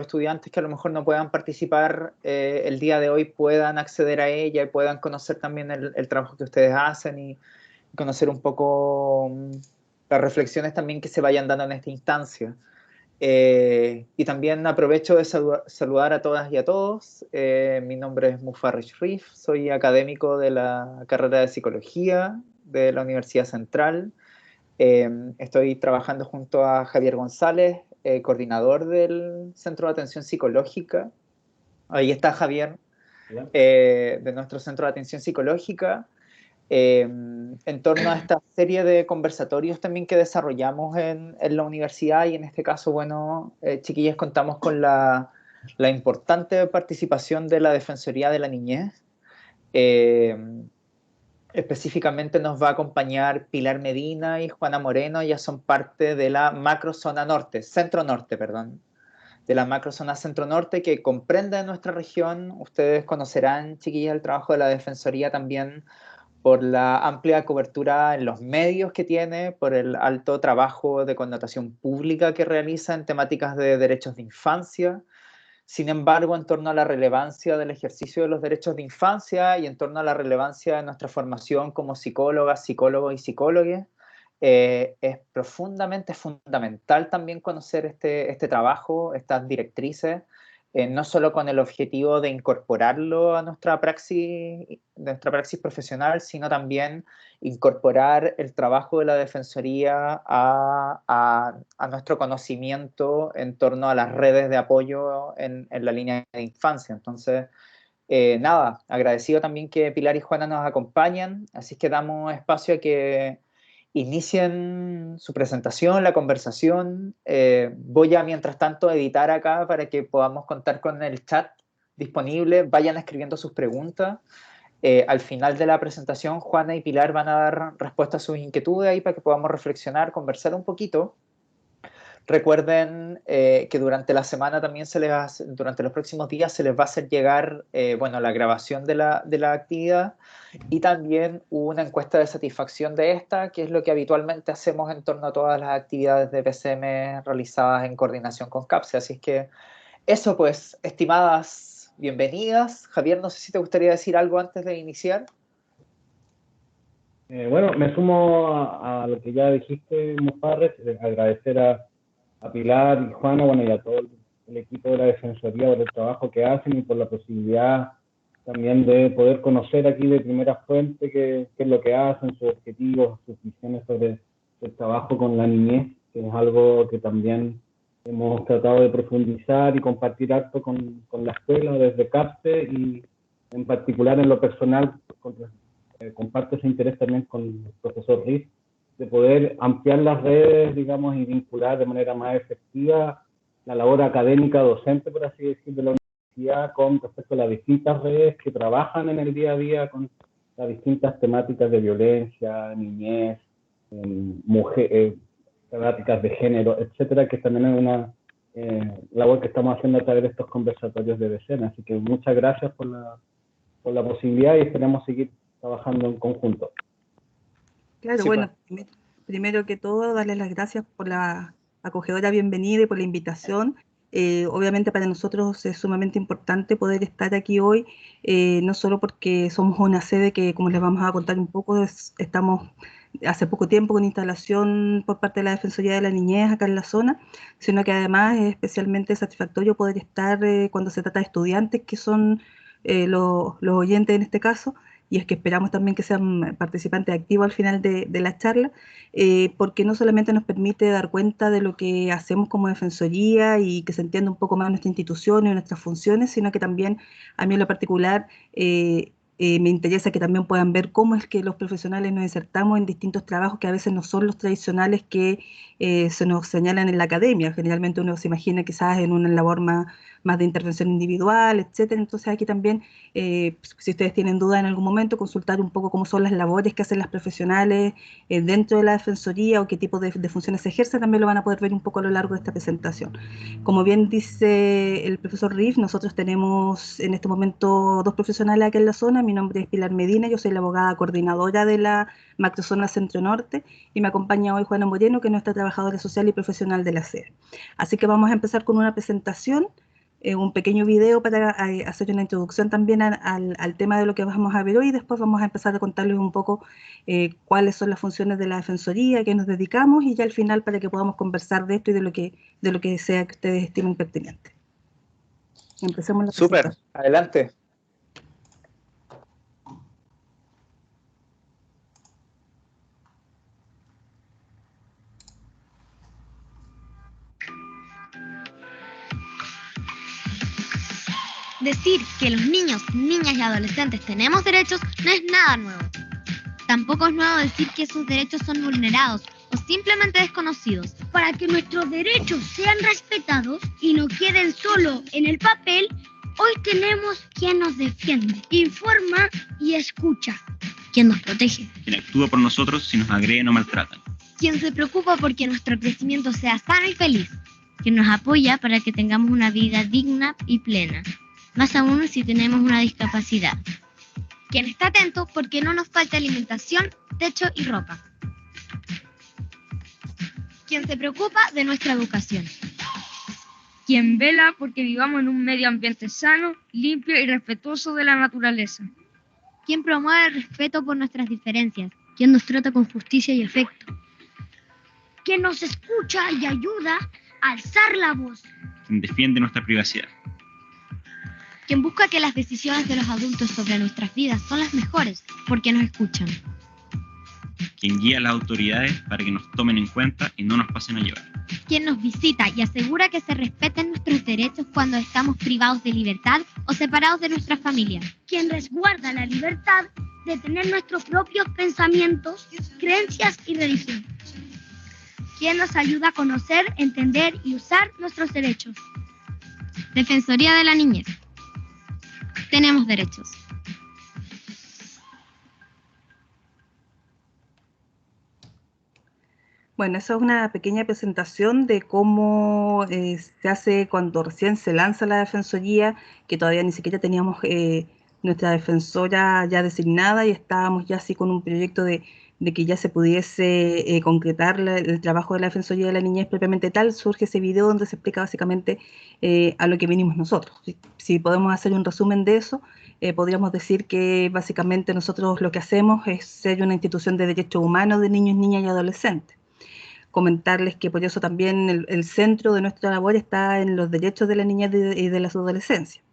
estudiantes que a lo mejor no puedan participar el día de hoy puedan acceder a ella y puedan conocer también el trabajo que ustedes hacen y conocer un poco las reflexiones también que se vayan dando en esta instancia. Y también aprovecho de saludar a todas y a todos. Mi nombre es Mufarrich Rif, soy académico de la carrera de Psicología de la Universidad Central. Estoy trabajando junto a Javier González, coordinador del Centro de Atención Psicológica. Ahí está Javier, de nuestro Centro de Atención Psicológica, en torno a esta serie de conversatorios también que desarrollamos en la universidad y en este caso, bueno, chiquillas, contamos con la importante participación de la Defensoría de la Niñez. Específicamente nos va a acompañar Pilar Medina y Juana Moreno, ya son parte de la macrozona norte, centro norte, perdón, de la macrozona centro norte que comprende nuestra región. Ustedes conocerán, chiquillas, el trabajo de la Defensoría también por la amplia cobertura en los medios que tiene, por el alto trabajo de connotación pública que realiza en temáticas de derechos de infancia. Sin embargo, en torno a la relevancia del ejercicio de los derechos de infancia y en torno a la relevancia de nuestra formación como psicólogas, psicólogos y psicólogues, es profundamente fundamental también conocer este trabajo, estas directrices, no solo con el objetivo de incorporarlo a nuestra praxis profesional, sino también incorporar el trabajo de la Defensoría a nuestro conocimiento en torno a las redes de apoyo en la línea de infancia. Entonces, nada, agradecido también que Pilar y Juana nos acompañan, así que damos espacio a que inicien su presentación, la conversación. Voy a, mientras tanto, editar acá para que podamos contar con el chat disponible. Vayan escribiendo sus preguntas. Al final de la presentación, Juana y Pilar van a dar respuesta a sus inquietudes ahí para que podamos reflexionar, conversar un poquito. Recuerden que durante la semana también durante los próximos días se les va a hacer llegar, bueno, la grabación de la actividad y también una encuesta de satisfacción de esta, que es lo que habitualmente hacemos en torno a todas las actividades de PCM realizadas en coordinación con CAPSE. Así es que eso pues, estimadas, bienvenidas. Javier, no sé si te gustaría decir algo antes de iniciar. Bueno, me sumo a lo que ya dijiste, Mufarrech, agradecer a Pilar y Juana, bueno, y a todo el equipo de la Defensoría por el trabajo que hacen y por la posibilidad también de poder conocer aquí de primera fuente qué es lo que hacen, sus objetivos, sus visiones sobre el trabajo con la niñez, que es algo que también hemos tratado de profundizar y compartir harto con la escuela desde CAPSE y en particular en lo personal comparto ese interés también con el profesor Riz, de poder ampliar las redes, digamos, y vincular de manera más efectiva la labor académica docente, por así decirlo, de la universidad con respecto a las distintas redes que trabajan en el día a día con las distintas temáticas de violencia, niñez, mujer, temáticas de género, etcétera, que también es una labor que estamos haciendo a través de estos conversatorios de decena. Así que muchas gracias por la posibilidad y esperemos seguir trabajando en conjunto. Claro, Sí, bueno, primero que todo, darles las gracias por la acogedora bienvenida y por la invitación. Obviamente para nosotros es sumamente importante poder estar aquí hoy, no solo porque somos una sede que, como les vamos a contar un poco, estamos hace poco tiempo con instalación por parte de la Defensoría de la Niñez acá en la zona, sino que además es especialmente satisfactorio poder estar cuando se trata de estudiantes que son los oyentes en este caso, y es que esperamos también que sean participantes activos al final de la charla, porque no solamente nos permite dar cuenta de lo que hacemos como defensoría y que se entienda un poco más nuestra institución y nuestras funciones, sino que también a mí en lo particular me interesa que también puedan ver cómo es que los profesionales nos insertamos en distintos trabajos que a veces no son los tradicionales que se nos señalan en la academia. Generalmente uno se imagina quizás en una labor más de intervención individual, etcétera. Entonces aquí también, si ustedes tienen duda en algún momento, consultar un poco cómo son las labores que hacen las profesionales dentro de la defensoría o qué tipo de funciones se ejercen, también lo van a poder ver un poco a lo largo de esta presentación. Como bien dice el profesor Riff, nosotros tenemos en este momento dos profesionales aquí en la zona. Mi nombre es Pilar Medina, yo soy la abogada coordinadora de la macrozona Centro Norte y me acompaña hoy Juana Moreno, que es nuestra trabajadora social y profesional de la sede. Así que vamos a empezar con una presentación un pequeño video para hacer una introducción también al tema de lo que vamos a ver hoy, y después vamos a empezar a contarles un poco cuáles son las funciones de la Defensoría, a qué nos dedicamos, y ya al final para que podamos conversar de esto y de lo que sea que ustedes estimen pertinente. Empecemos la presentación. Súper, adelante. Decir que los niños, niñas y adolescentes tenemos derechos no es nada nuevo. Tampoco es nuevo decir que sus derechos son vulnerados o simplemente desconocidos. Para que nuestros derechos sean respetados y no queden solo en el papel, hoy tenemos quien nos defiende, informa y escucha. Quien nos protege. Quien actúa por nosotros si nos agreden o maltratan. Quien se preocupa porque nuestro crecimiento sea sano y feliz. Quien nos apoya para que tengamos una vida digna y plena. Más aún si tenemos una discapacidad. Quien está atento porque no nos falta alimentación, techo y ropa. Quien se preocupa de nuestra educación. Quien vela porque vivamos en un medio ambiente sano, limpio y respetuoso de la naturaleza. Quien promueve el respeto por nuestras diferencias. Quien nos trata con justicia y afecto. Quien nos escucha y ayuda a alzar la voz. Quien defiende nuestra privacidad. Quien busca que las decisiones de los adultos sobre nuestras vidas son las mejores, porque nos escuchan. Quien guía a las autoridades para que nos tomen en cuenta y no nos pasen a llevar. Quien nos visita y asegura que se respeten nuestros derechos cuando estamos privados de libertad o separados de nuestra familia. Quien resguarda la libertad de tener nuestros propios pensamientos, creencias y religión. Quien nos ayuda a conocer, entender y usar nuestros derechos. Defensoría de la Niñez. Tenemos derechos. Bueno, esa es una pequeña presentación de cómo se hace cuando recién se lanza la Defensoría, que todavía ni siquiera teníamos nuestra defensora ya designada y estábamos ya así con un proyecto de que ya se pudiese concretar el trabajo de la Defensoría de la Niñez propiamente tal. Surge ese video donde se explica básicamente a lo que venimos nosotros. Si podemos hacer un resumen de eso, podríamos decir que básicamente nosotros lo que hacemos es ser una institución de derechos humanos de niños, niñas y adolescentes. Comentarles que por eso también el centro de nuestra labor está en los derechos de la niñez y de las adolescencias.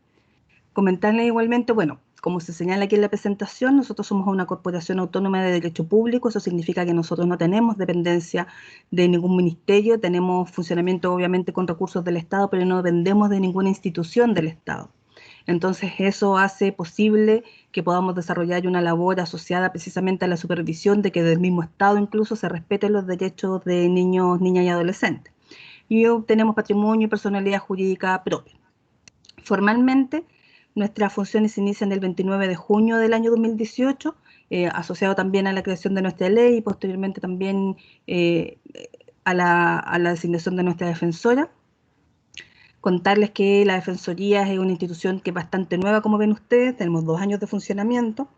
Comentarles igualmente, bueno, como se señala aquí en la presentación, nosotros somos una corporación autónoma de derecho público. Eso significa que nosotros no tenemos dependencia de ningún ministerio, tenemos funcionamiento obviamente con recursos del Estado, pero no dependemos de ninguna institución del Estado. Entonces eso hace posible que podamos desarrollar una labor asociada precisamente a la supervisión de que del mismo Estado incluso se respeten los derechos de niños, niñas y adolescentes. Y obtenemos patrimonio y personalidad jurídica propia. Formalmente, nuestras funciones se inician el 29 de junio del año 2018, asociado también a la creación de nuestra ley y posteriormente también a la designación de nuestra defensora. Contarles que la Defensoría es una institución que es bastante nueva, como ven ustedes, tenemos 2 años de funcionamiento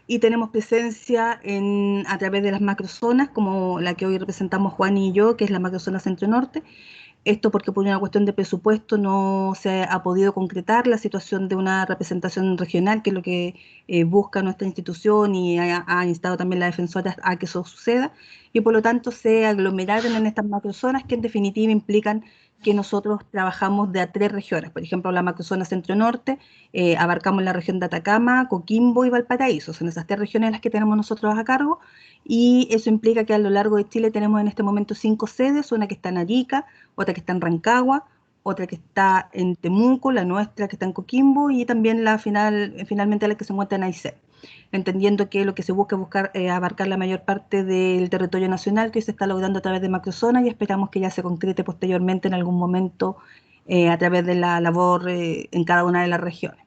y tenemos presencia a través de las macrozonas, como la que hoy representamos Juan y yo, que es la macrozona Centro-Norte. Esto porque por una cuestión de presupuesto no se ha podido concretar la situación de una representación regional, que es lo que busca nuestra institución y ha instado también la defensora a que eso suceda, y por lo tanto se aglomeraron en estas macrozonas que en definitiva implican que nosotros trabajamos de a 3 regiones. Por ejemplo, la macrozona Centro-Norte, abarcamos la región de Atacama, Coquimbo y Valparaíso. Son esas 3 regiones las que tenemos nosotros a cargo, y eso implica que a lo largo de Chile tenemos en este momento 5 sedes, una que está en Arica, otra que está en Rancagua, otra que está en Temuco, la nuestra que está en Coquimbo, y también finalmente la que se encuentra en Aysén. Entendiendo que lo que se busca es abarcar la mayor parte del territorio nacional, que se está logrando a través de macrozonas, y esperamos que ya se concrete posteriormente en algún momento a través de la labor en cada una de las regiones.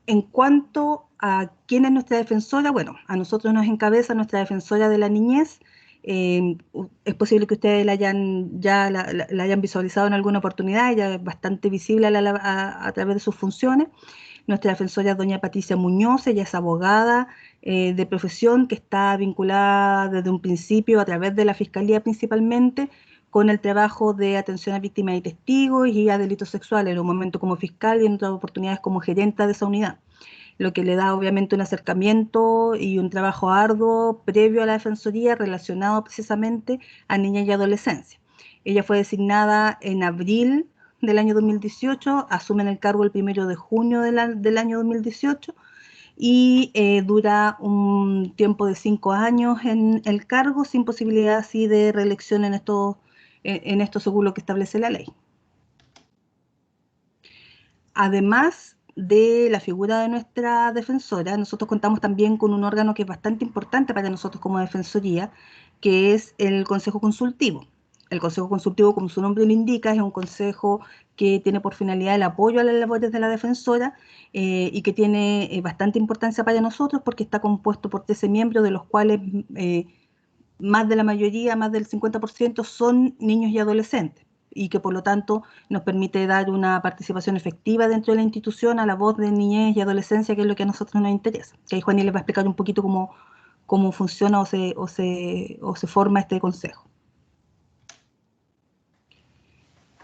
En cuanto a quién es nuestra defensora, bueno, a nosotros nos encabeza nuestra defensora de la niñez. Es posible que ustedes la hayan visualizado en alguna oportunidad. Ella es bastante visible a través de sus funciones. Nuestra defensora es doña Patricia Muñoz. Ella es abogada de profesión, que está vinculada desde un principio a través de la Fiscalía principalmente con el trabajo de atención a víctimas y testigos y a delitos sexuales, en un momento como fiscal y en otras oportunidades como gerente de esa unidad, lo que le da obviamente un acercamiento y un trabajo arduo previo a la Defensoría relacionado precisamente a niñas y adolescencia. Ella fue designada en abril del año 2018, asume en el cargo el 1 de junio del año 2018 y dura un tiempo de 5 años en el cargo sin posibilidad así de reelección en esto según lo que establece la ley. Además de la figura de nuestra defensora, nosotros contamos también con un órgano que es bastante importante para nosotros como Defensoría, que es el Consejo Consultivo. El Consejo Consultivo, como su nombre lo indica, es un consejo que tiene por finalidad el apoyo a las labores de la defensora y que tiene bastante importancia para nosotros porque está compuesto por 13 miembros, de los cuales más de la mayoría, más del 50%, son niños y adolescentes, y que por lo tanto nos permite dar una participación efectiva dentro de la institución a la voz de niñez y adolescencia, que es lo que a nosotros nos interesa. Que ahí Juaní les va a explicar un poquito cómo funciona o se forma este consejo.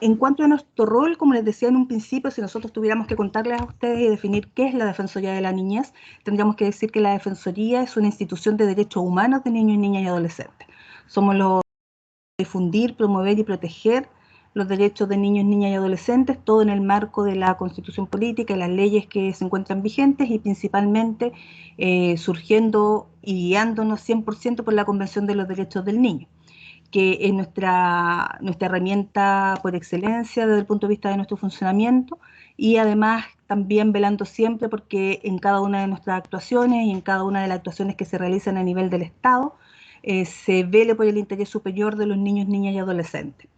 En cuanto a nuestro rol, como les decía en un principio, si nosotros tuviéramos que contarles a ustedes y definir qué es la Defensoría de la Niñez, tendríamos que decir que la Defensoría es una institución de derechos humanos de niños, niñas y adolescentes. Somos los que difundir, promover y proteger los derechos de niños, niñas y adolescentes, todo en el marco de la Constitución Política y las leyes que se encuentran vigentes, y principalmente surgiendo y guiándonos 100% por la Convención de los Derechos del Niño, que es nuestra herramienta por excelencia desde el punto de vista de nuestro funcionamiento, y además también velando siempre porque en cada una de nuestras actuaciones y en cada una de las actuaciones que se realizan a nivel del Estado se vele por el interés superior de los niños, niñas y adolescentes.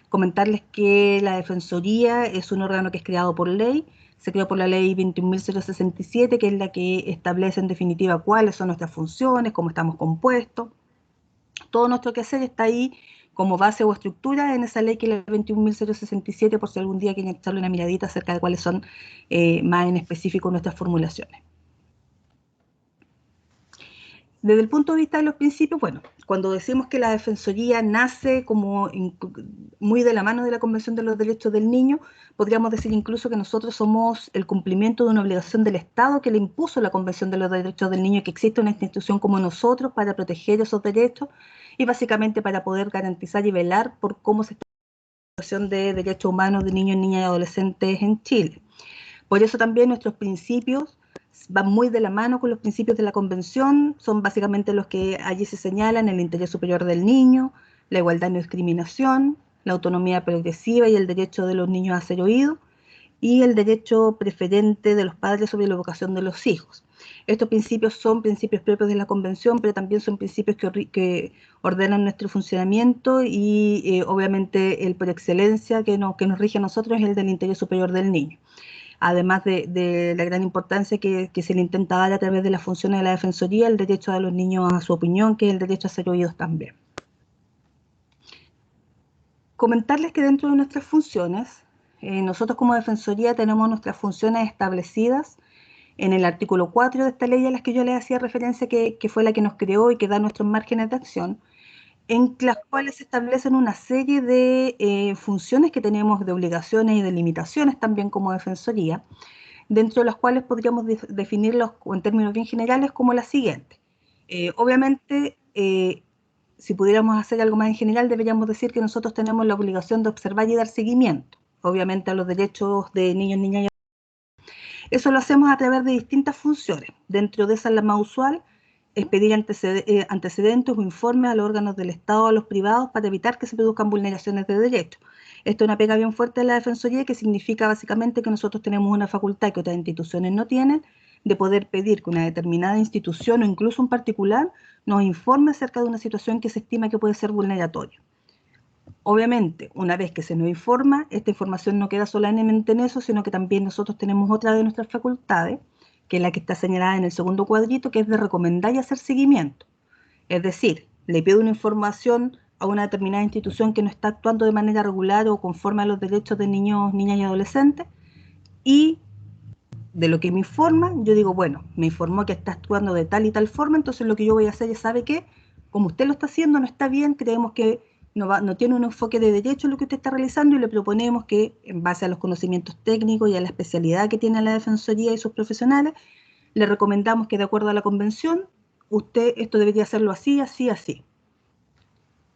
Comentarles que la Defensoría es un órgano que es creado por ley, se creó por la ley 21.067, que es la que establece en definitiva cuáles son nuestras funciones, cómo estamos compuestos. Todo nuestro quehacer está ahí como base o estructura en esa ley que es la 21.067, por si algún día quieren echarle una miradita acerca de cuáles son más en específico nuestras formulaciones. Desde el punto de vista de los principios, bueno, cuando decimos que la Defensoría nace como muy de la mano de la Convención de los Derechos del Niño, podríamos decir incluso que nosotros somos el cumplimiento de una obligación del Estado que le impuso la Convención de los Derechos del Niño, que existe una institución como nosotros para proteger esos derechos y básicamente para poder garantizar y velar por cómo se está la situación de derechos humanos de niños, niñas y adolescentes en Chile. Por eso también nuestros principios van muy de la mano con los principios de la Convención, son básicamente los que allí se señalan: el interés superior del niño, la igualdad y no discriminación, la autonomía progresiva y el derecho de los niños a ser oídos, y el derecho preferente de los padres sobre la educación de los hijos. Estos principios son principios propios de la Convención, pero también son principios que ordenan nuestro funcionamiento y obviamente el por excelencia que nos rige a nosotros es el del interés superior del niño. Además de la gran importancia que se le intenta dar a través de las funciones de la Defensoría, el derecho de los niños a su opinión, que es el derecho a ser oídos también. Comentarles que dentro de nuestras funciones, nosotros como Defensoría tenemos nuestras funciones establecidas en el artículo 4 de esta ley a las que yo les hacía referencia, que fue la que nos creó y que da nuestros márgenes de acción, en las cuales se establecen una serie de funciones que tenemos, de obligaciones y de limitaciones también como Defensoría, dentro de las cuales podríamos definirlos en términos bien generales como la siguiente. Obviamente, si pudiéramos hacer algo más en general, deberíamos decir que nosotros tenemos la obligación de observar y dar seguimiento, obviamente, a los derechos de niños, niñas y adolescentes. Eso lo hacemos a través de distintas funciones. Dentro de esa, la más usual es pedir antecedentes o informes a los órganos del Estado o a los privados para evitar que se produzcan vulneraciones de derechos. Esto es una pega bien fuerte de la Defensoría, que significa básicamente que nosotros tenemos una facultad que otras instituciones no tienen, de poder pedir que una determinada institución o incluso un particular nos informe acerca de una situación que se estima que puede ser vulneratoria. Obviamente, una vez que se nos informa, esta información no queda solamente en eso, sino que también nosotros tenemos otra de nuestras facultades, que es la que está señalada en el segundo cuadrito, que es de recomendar y hacer seguimiento. Es decir, le pido una información a una determinada institución que no está actuando de manera regular o conforme a los derechos de niños, niñas y adolescentes, y de lo que me informa, yo digo, bueno, me informó que está actuando de tal y tal forma, entonces lo que yo voy a hacer es, ¿sabe qué? Como usted lo está haciendo, no está bien, creemos que no tiene un enfoque de derecho en lo que usted está realizando, y le proponemos que, en base a los conocimientos técnicos y a la especialidad que tiene la Defensoría y sus profesionales, le recomendamos que, de acuerdo a la convención, usted esto debería hacerlo así, así, así.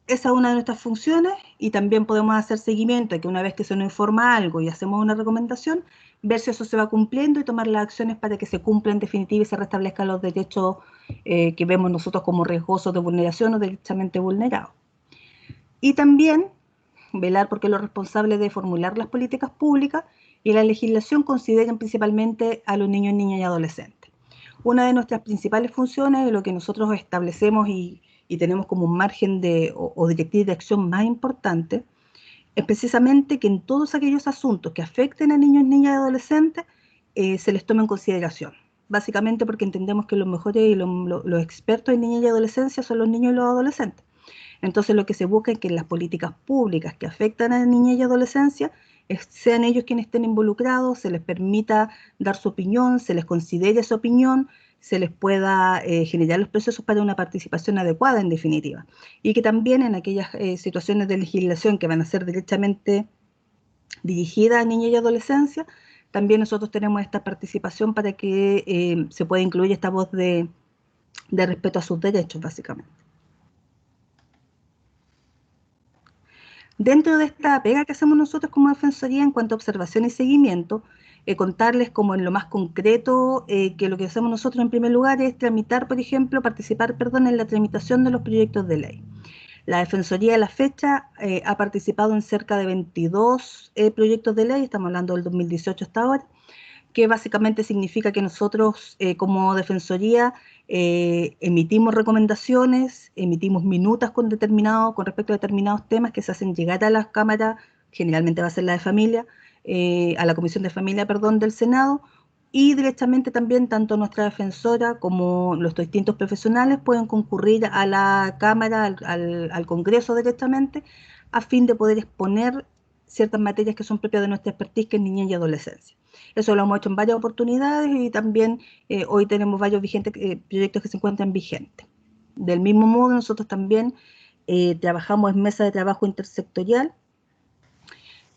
Esa es una de nuestras funciones, y también podemos hacer seguimiento de que una vez que se nos informa algo y hacemos una recomendación, ver si eso se va cumpliendo y tomar las acciones para que se cumpla en definitiva y se restablezcan los derechos que vemos nosotros como riesgosos de vulneración o derechamente vulnerados. Y también velar porque los responsables de formular las políticas públicas y la legislación consideren principalmente a los niños, niñas y adolescentes. Una de nuestras principales funciones, de lo que nosotros establecemos y tenemos como un margen o directriz de acción más importante, es precisamente que en todos aquellos asuntos que afecten a niños, niñas y adolescentes se les tome en consideración. Básicamente porque entendemos que los mejores y los expertos en niñez y adolescencia son los niños y los adolescentes. Entonces lo que se busca es que en las políticas públicas que afectan a la niñez y adolescencia sean ellos quienes estén involucrados, se les permita dar su opinión, se les considere su opinión, se les pueda generar los procesos para una participación adecuada, en definitiva. Y que también en aquellas situaciones de legislación que van a ser directamente dirigidas a niñez y adolescencia, también nosotros tenemos esta participación para que se pueda incluir esta voz de respeto a sus derechos, básicamente. Dentro de esta pega que hacemos nosotros como Defensoría en cuanto a observación y seguimiento, contarles como en lo más concreto que lo que hacemos nosotros en primer lugar es participar en la tramitación de los proyectos de ley. La Defensoría a la fecha ha participado en cerca de 22 proyectos de ley, estamos hablando del 2018 hasta ahora, que básicamente significa que nosotros como Defensoría emitimos recomendaciones, emitimos minutas con respecto a determinados temas que se hacen llegar a la Cámara, generalmente va a ser la de Familia, a la Comisión de Familia, del Senado, y directamente también tanto nuestra defensora como los distintos profesionales pueden concurrir a la Cámara, al Congreso directamente, a fin de poder exponer ciertas materias que son propias de nuestra expertise, que es niñez y adolescencia. Eso lo hemos hecho en varias oportunidades, y también hoy tenemos varios proyectos que se encuentran vigentes. Del mismo modo, nosotros también trabajamos en mesa de trabajo intersectorial.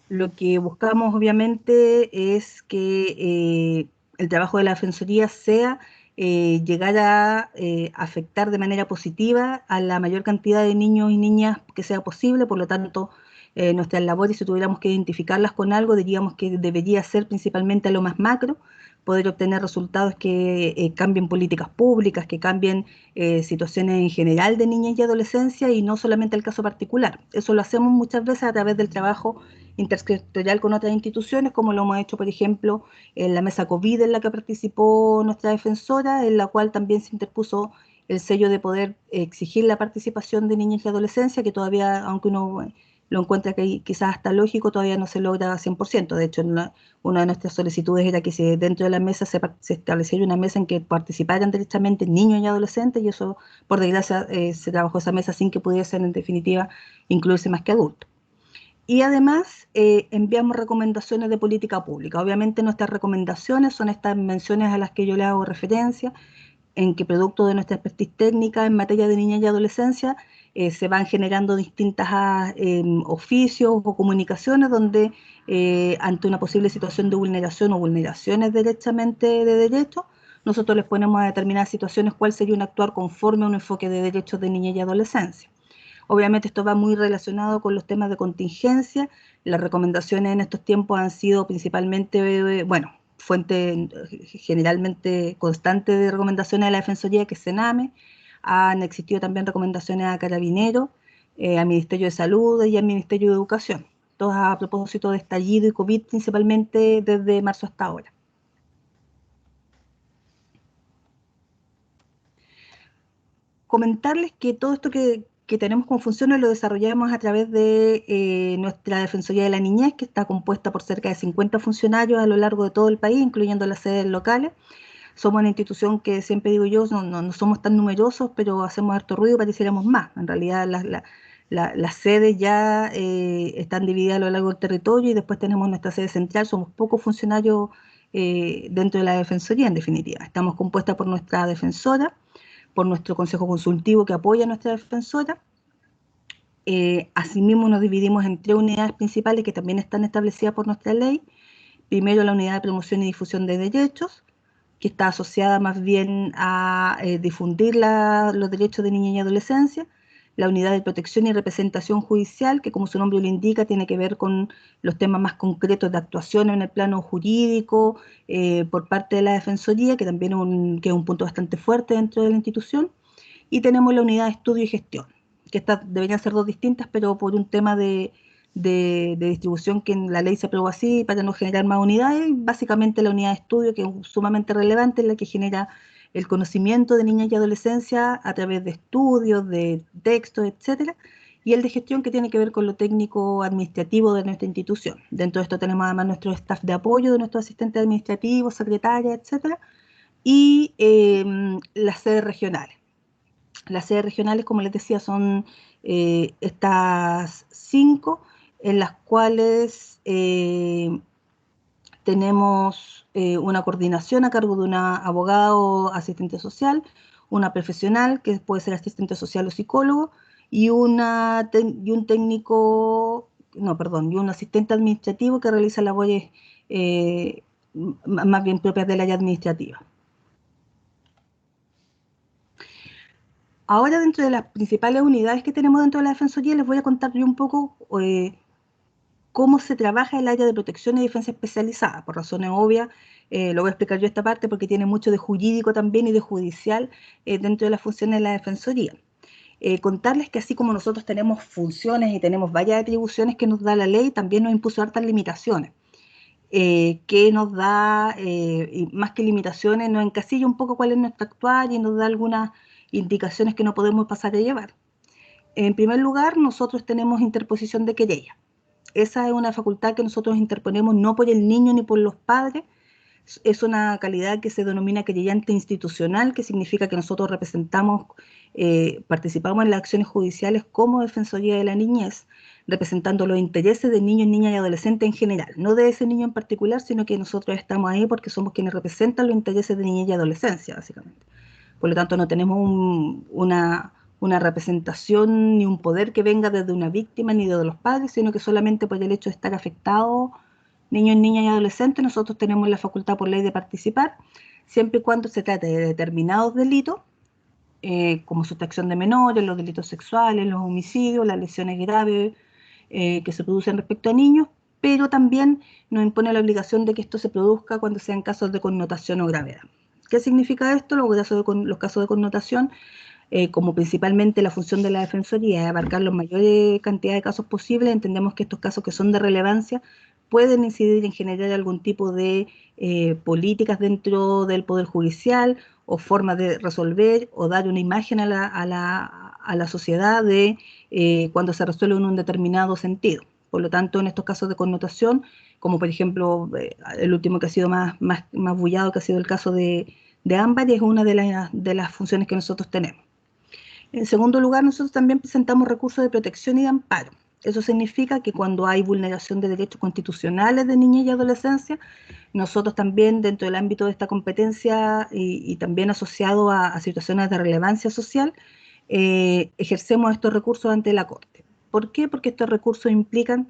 Lo que buscamos, obviamente, es que el trabajo de la Defensoría sea llegar a afectar de manera positiva a la mayor cantidad de niños y niñas que sea posible. Por lo tanto, nuestras labores, si tuviéramos que identificarlas con algo, diríamos que debería ser principalmente a lo más macro, poder obtener resultados que cambien políticas públicas, que cambien situaciones en general de niñez y adolescencia, y no solamente el caso particular. Eso lo hacemos muchas veces a través del trabajo intersectorial con otras instituciones, como lo hemos hecho, por ejemplo, en la mesa COVID en la que participó nuestra defensora, en la cual también se interpuso el sello de poder exigir la participación de niñez y adolescencia, que todavía, aunque uno lo encuentra que quizás hasta lógico, todavía no se logra 100%. De hecho, una de nuestras solicitudes era que dentro de la mesa se estableciera una mesa en que participaran directamente niños y adolescentes, y eso, por desgracia, se trabajó esa mesa sin que pudiesen, en definitiva, incluirse más que adultos. Y además enviamos recomendaciones de política pública. Obviamente nuestras recomendaciones son estas menciones a las que yo le hago referencia, en que producto de nuestra expertise técnica en materia de niñez y adolescencia se van generando distintas oficios o comunicaciones donde ante una posible situación de vulneración o vulneraciones derechamente de derechos, nosotros les ponemos a determinadas situaciones cuál sería un actuar conforme a un enfoque de derechos de niñez y adolescencia. Obviamente esto va muy relacionado con los temas de contingencia. Las recomendaciones en estos tiempos han sido principalmente, fuente generalmente constante de recomendaciones de la Defensoría, que es CENAME. Han existido también recomendaciones a Carabineros, al Ministerio de Salud y al Ministerio de Educación, todas a propósito de estallido y COVID, principalmente desde marzo hasta ahora. Comentarles que todo esto que tenemos como funciones lo desarrollamos a través de nuestra Defensoría de la Niñez, que está compuesta por cerca de 50 funcionarios a lo largo de todo el país, incluyendo las sedes locales. Somos una institución que, siempre digo yo, no somos tan numerosos, pero hacemos harto ruido, pareciéramos más. En realidad las sedes ya están divididas a lo largo del territorio, y después tenemos nuestra sede central. Somos pocos funcionarios dentro de la Defensoría, en definitiva. Estamos compuestas por nuestra defensora, por nuestro consejo consultivo que apoya a nuestra defensora, Asimismo, nos dividimos en 3 unidades principales que también están establecidas por nuestra ley. Primero, la unidad de promoción y difusión de derechos, que está asociada más bien a difundir los derechos de niña y adolescencia. La unidad de protección y representación judicial, que como su nombre lo indica, tiene que ver con los temas más concretos de actuación en el plano jurídico por parte de la Defensoría, que también que es un punto bastante fuerte dentro de la institución. Y tenemos la unidad de estudio y gestión, que estas deberían ser 2 distintas, pero por un tema de distribución que en la ley se aprobó así para no generar más unidades. Básicamente la unidad de estudio, que es sumamente relevante, es la que genera el conocimiento de niñas y adolescencia a través de estudios, de textos, etcétera, y el de gestión, que tiene que ver con lo técnico administrativo de nuestra institución. Dentro de esto tenemos además nuestro staff de apoyo, de nuestros asistentes administrativos, secretarias, etcétera, y las sedes regionales. Las sedes regionales, como les decía, son estas 5, en las cuales tenemos una coordinación a cargo de una abogada o asistente social, una profesional, que puede ser asistente social o psicólogo, y un técnico, no, perdón, y un asistente administrativo que realiza labores más bien propias del área administrativa. Ahora, dentro de las principales unidades que tenemos dentro de la Defensoría, les voy a contar yo un poco cómo se trabaja el área de protección y defensa especializada. Por razones obvias, lo voy a explicar yo esta parte porque tiene mucho de jurídico también y de judicial dentro de las funciones de la Defensoría. Contarles que así como nosotros tenemos funciones y tenemos varias atribuciones que nos da la ley, también nos impuso hartas limitaciones. Que nos da, y más que limitaciones, nos encasilla un poco cuál es nuestro actuar y nos da algunas indicaciones que no podemos pasar a llevar. En primer lugar, nosotros tenemos interposición de querella. Esa es una facultad que nosotros interponemos no por el niño ni por los padres. Es una calidad que se denomina querellante institucional, que significa que nosotros representamos, participamos en las acciones judiciales como Defensoría de la Niñez, representando los intereses de niños, niñas y adolescentes en general, no de ese niño en particular, sino que nosotros estamos ahí porque somos quienes representan los intereses de niñez y adolescencia, básicamente. Por lo tanto, no tenemos una representación ni un poder que venga desde una víctima ni de los padres, sino que solamente por el hecho de estar afectados niños, niñas y adolescentes, nosotros tenemos la facultad por ley de participar, siempre y cuando se trate de determinados delitos, como sustracción de menores, los delitos sexuales, los homicidios, las lesiones graves que se producen respecto a niños, pero también nos impone la obligación de que esto se produzca cuando sean casos de connotación o gravedad. ¿Qué significa esto? Los casos de connotación, como principalmente la función de la Defensoría es abarcar la mayor cantidad de casos posibles, entendemos que estos casos que son de relevancia pueden incidir en generar algún tipo de políticas dentro del Poder Judicial o formas de resolver o dar una imagen a la sociedad de cuando se resuelve en un determinado sentido. Por lo tanto, en estos casos de connotación, como por ejemplo el último que ha sido más bullado, que ha sido el caso de Ámbar, es una de las funciones que nosotros tenemos. En segundo lugar, nosotros también presentamos recursos de protección y de amparo. Eso significa que cuando hay vulneración de derechos constitucionales de niñez y adolescencia, nosotros también dentro del ámbito de esta competencia y también asociado a situaciones de relevancia social, ejercemos estos recursos ante la Corte. ¿Por qué? Porque estos recursos implican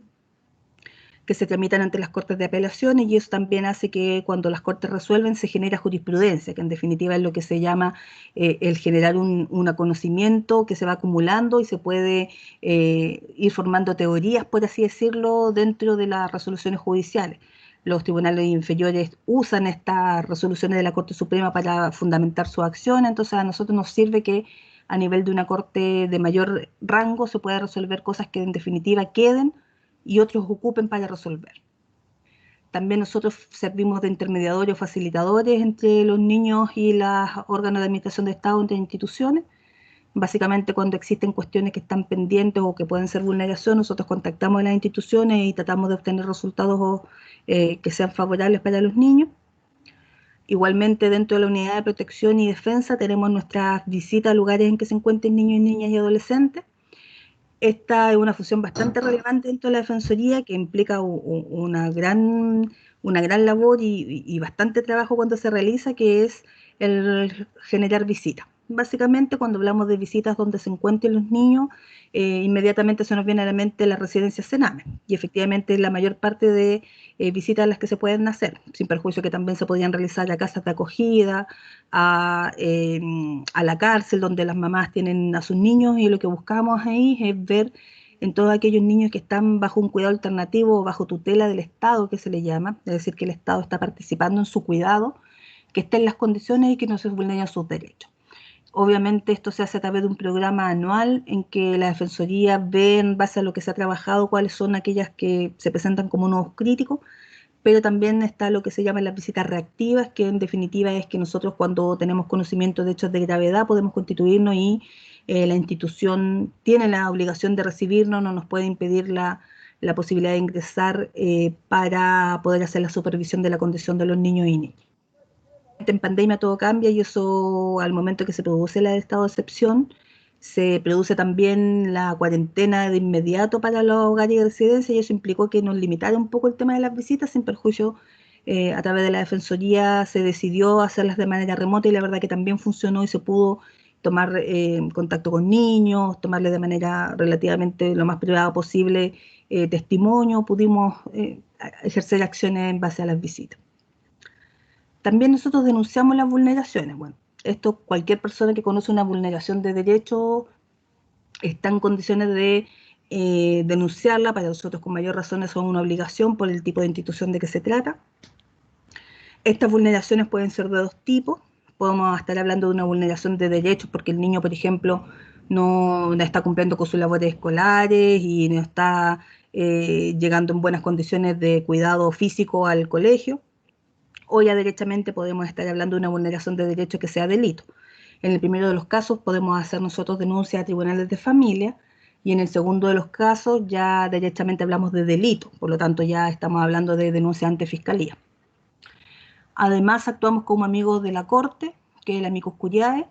que se tramitan ante las Cortes de Apelaciones y eso también hace que cuando las Cortes resuelven se genera jurisprudencia, que en definitiva es lo que se llama el generar un conocimiento que se va acumulando y se puede ir formando teorías, por así decirlo, dentro de las resoluciones judiciales. Los tribunales inferiores usan estas resoluciones de la Corte Suprema para fundamentar su acción, entonces a nosotros nos sirve que a nivel de una corte de mayor rango se pueda resolver cosas que en definitiva queden y otros ocupen para resolver. También nosotros servimos de intermediadores o facilitadores entre los niños y los órganos de administración de Estado, entre instituciones. Básicamente cuando existen cuestiones que están pendientes o que pueden ser vulneración, nosotros contactamos a las instituciones y tratamos de obtener resultados que sean favorables para los niños. Igualmente dentro de la unidad de protección y defensa tenemos nuestras visitas a lugares en que se encuentren niños, niñas y adolescentes. Esta es una función bastante relevante dentro de la Defensoría que implica una gran labor y bastante trabajo cuando se realiza, que es el generar visitas. básicamente, cuando hablamos de visitas donde se encuentren los niños, inmediatamente se nos viene a la mente la residencia Sename, y efectivamente la mayor parte de visitas a las que se pueden hacer, sin perjuicio que también se podrían realizar a casas de acogida, a la cárcel donde las mamás tienen a sus niños, y lo que buscamos ahí es ver en todos aquellos niños que están bajo un cuidado alternativo o bajo tutela del Estado, que se le llama, es decir, que el Estado está participando en su cuidado, que estén en las condiciones y que no se vulneren sus derechos. Obviamente esto se hace a través de un programa anual en que la Defensoría ve en base a lo que se ha trabajado cuáles son aquellas que se presentan como nuevos críticos, pero también está lo que se llama las visitas reactivas, que en definitiva es que nosotros cuando tenemos conocimiento de hechos de gravedad podemos constituirnos y la institución tiene la obligación de recibirnos, no nos puede impedir la posibilidad de ingresar para poder hacer la supervisión de la condición de los niños y niñas. En pandemia todo cambia y eso al momento que se produce el estado de excepción, se produce también la cuarentena de inmediato para los hogares y residencias, y eso implicó que nos limitara un poco el tema de las visitas, sin perjuicio a través de la Defensoría se decidió hacerlas de manera remota y la verdad que también funcionó y se pudo tomar contacto con niños, tomarle de manera relativamente lo más privada posible testimonio, pudimos ejercer acciones en base a las visitas. También nosotros denunciamos las vulneraciones. Bueno, esto cualquier persona que conoce una vulneración de derecho está en condiciones de denunciarla. Para nosotros con mayor razón eso es una obligación por el tipo de institución de que se trata. Estas vulneraciones pueden ser de dos tipos. Podemos estar hablando de una vulneración de derechos porque el niño, por ejemplo, no está cumpliendo con sus labores escolares y no está llegando en buenas condiciones de cuidado físico al colegio. O ya derechamente podemos estar hablando de una vulneración de derechos que sea delito. En el primero de los casos podemos hacer nosotros denuncias a tribunales de familia y en el segundo de los casos ya derechamente hablamos de delito, por lo tanto ya estamos hablando de denuncia ante fiscalía. Además actuamos como amigos de la Corte, que es el amicus curiae.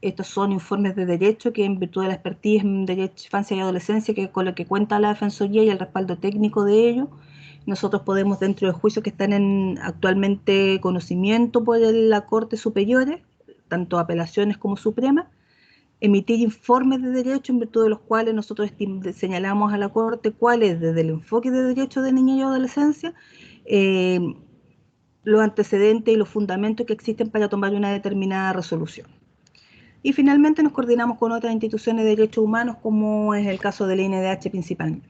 Estos son informes de derecho que en virtud de la expertise en derecho, infancia y adolescencia, que con lo que cuenta la Defensoría y el respaldo técnico de ello, nosotros podemos, dentro de juicios que están en actualmente conocimiento por la Corte Superiores, tanto apelaciones como Suprema, emitir informes de derecho en virtud de los cuales nosotros señalamos a la Corte cuáles, desde el enfoque de derecho de niña y adolescencia, los antecedentes y los fundamentos que existen para tomar una determinada resolución. Y finalmente nos coordinamos con otras instituciones de derechos humanos, como es el caso de la INDH principalmente.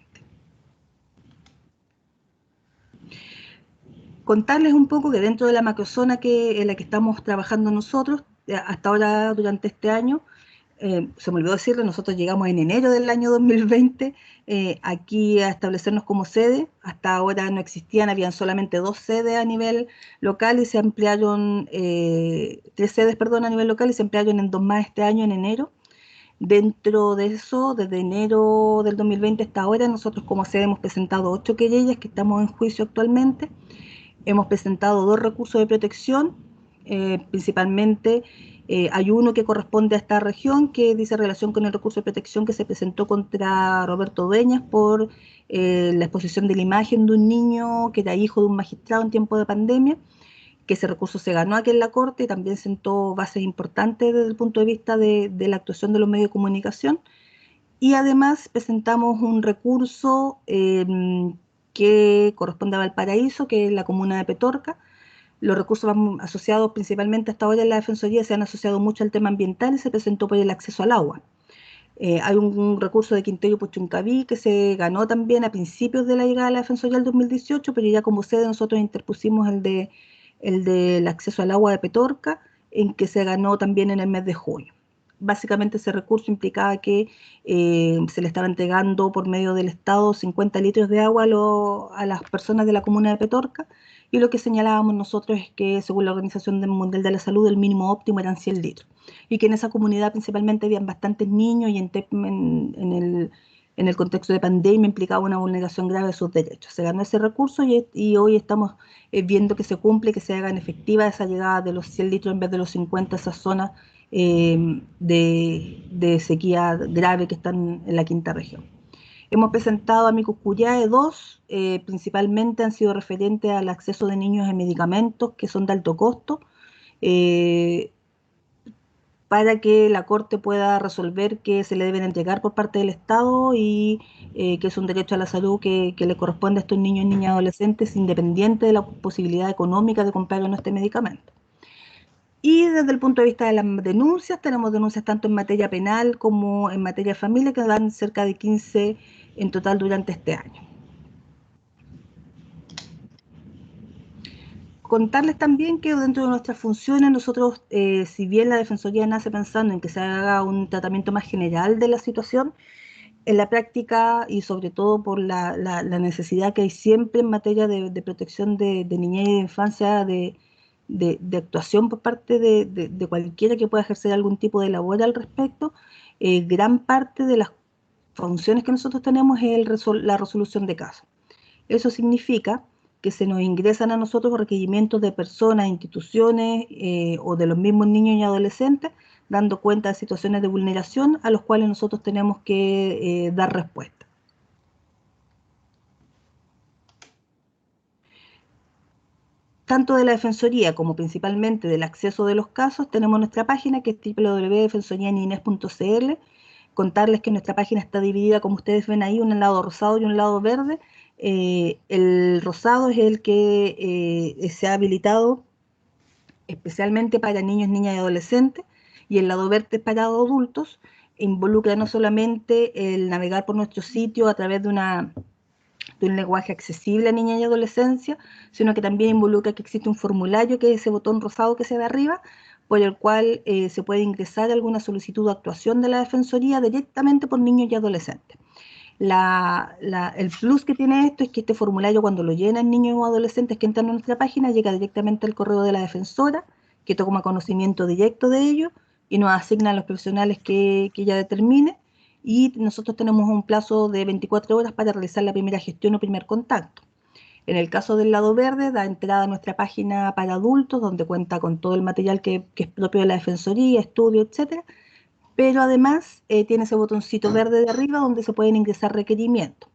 Contarles un poco que dentro de la macrozona en la que estamos trabajando nosotros, hasta ahora durante este año, se me olvidó decirle, nosotros llegamos en enero del año 2020 aquí a establecernos como sede. Hasta ahora no existían, habían solamente 2 sedes a nivel local y se ampliaron, 3 sedes, perdón, a nivel local y se ampliaron en 2 más este año, en enero. Dentro de eso, desde enero del 2020 hasta ahora, nosotros como sede hemos presentado 8 querellas que estamos en juicio actualmente. Hemos presentado 2 recursos de protección, principalmente hay uno que corresponde a esta región, que dice relación con el recurso de protección que se presentó contra Roberto Dueñas por la exposición de la imagen de un niño que era hijo de un magistrado en tiempo de pandemia, que ese recurso se ganó aquí en la Corte y también sentó bases importantes desde el punto de vista de la actuación de los medios de comunicación. Y además presentamos un recurso que corresponde a Valparaíso, que es la comuna de Petorca. Los recursos van asociados principalmente hasta ahora en la Defensoría, se han asociado mucho al tema ambiental y se presentó por el acceso al agua. Hay un recurso de Quintero Puchuncaví que se ganó también a principios de la llegada de la Defensoría del 2018, pero ya como sede nosotros interpusimos el del acceso al agua de Petorca, en que se ganó también en el mes de junio. Básicamente ese recurso implicaba que se le estaba entregando por medio del Estado 50 litros de agua a las personas de la comuna de Petorca, y lo que señalábamos nosotros es que según la Organización Mundial de la Salud el mínimo óptimo eran 100 litros, y que en esa comunidad principalmente habían bastantes niños y en el contexto de pandemia implicaba una vulneración grave de sus derechos. Se ganó ese recurso y hoy estamos viendo que se cumple, que se hagan efectiva esa llegada de los 100 litros en vez de los 50 a esas zonas de sequía grave que están en la quinta región. Hemos presentado amicus curiae 2, principalmente han sido referentes al acceso de niños a medicamentos que son de alto costo. para que la Corte pueda resolver que se le deben entregar por parte del Estado y que es un derecho a la salud que le corresponde a estos niños y niñas adolescentes independiente de la posibilidad económica de comprar o no este medicamento. Y desde el punto de vista de las denuncias, tenemos denuncias tanto en materia penal como en materia de familia, que dan cerca de 15 en total durante este año. Contarles también que dentro de nuestras funciones nosotros, si bien la Defensoría nace pensando en que se haga un tratamiento más general de la situación, en la práctica y sobre todo por la necesidad que hay siempre en materia de protección de niñez y de infancia, de actuación por parte de cualquiera que pueda ejercer algún tipo de labor al respecto, gran parte de las funciones que nosotros tenemos es la resolución de casos. Eso significa que se nos ingresan a nosotros requerimientos de personas, instituciones o de los mismos niños y adolescentes, dando cuenta de situaciones de vulneración a los cuales nosotros tenemos que dar respuesta. Tanto de la Defensoría como principalmente del acceso de los casos, tenemos nuestra página que es www.defensorianinez.cl. Contarles que nuestra página está dividida, como ustedes ven ahí, un lado rosado y un lado verde. El rosado es el que se ha habilitado especialmente para niños, niñas y adolescentes, y el lado verde es para adultos. Involucra no solamente el navegar por nuestro sitio a través de un lenguaje accesible a niña y adolescencia, sino que también involucra que existe un formulario, que es ese botón rosado que se ve arriba, por el cual se puede ingresar alguna solicitud de actuación de la Defensoría directamente por niños y adolescentes. El plus que tiene esto es que este formulario, cuando lo llenan niños o adolescentes que entran a nuestra página, llega directamente al correo de la defensora, que toma conocimiento directo de ello y nos asigna a los profesionales que ella determine, y nosotros tenemos un plazo de 24 horas para realizar la primera gestión o primer contacto. En el caso del lado verde, da entrada a nuestra página para adultos, donde cuenta con todo el material que es propio de la Defensoría, estudio, etcétera, pero además tiene ese botoncito verde de arriba donde se pueden ingresar requerimientos.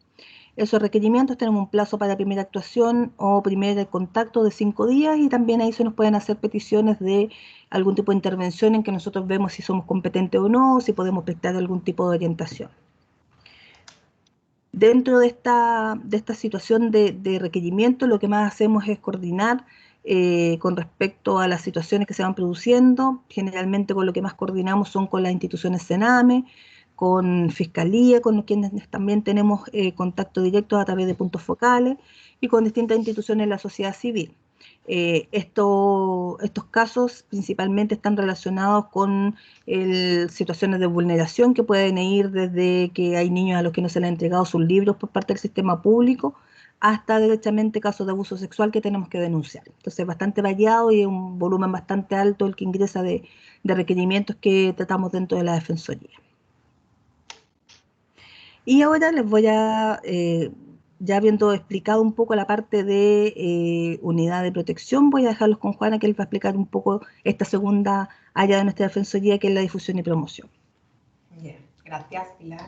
Esos requerimientos tenemos un plazo para primera actuación o primer contacto de 5 días, y también ahí se nos pueden hacer peticiones de algún tipo de intervención en que nosotros vemos si somos competentes o no, o si podemos prestar algún tipo de orientación. Dentro de esta situación de requerimiento, lo que más hacemos es coordinar con respecto a las situaciones que se van produciendo. Generalmente con lo que más coordinamos son con las instituciones CENAME, con Fiscalía, con quienes también tenemos contacto directo a través de puntos focales, y con distintas instituciones de la sociedad civil. Estos casos principalmente están relacionados con situaciones de vulneración que pueden ir desde que hay niños a los que no se les han entregado sus libros por parte del sistema público, hasta directamente casos de abuso sexual que tenemos que denunciar. Entonces es bastante variado y es un volumen bastante alto el que ingresa de requerimientos que tratamos dentro de la Defensoría. Y ahora les voy a, ya habiendo explicado un poco la parte de unidad de protección, voy a dejarlos con Juana, que él va a explicar un poco esta segunda área de nuestra Defensoría, que es la difusión y promoción. Bien, gracias, Pilar.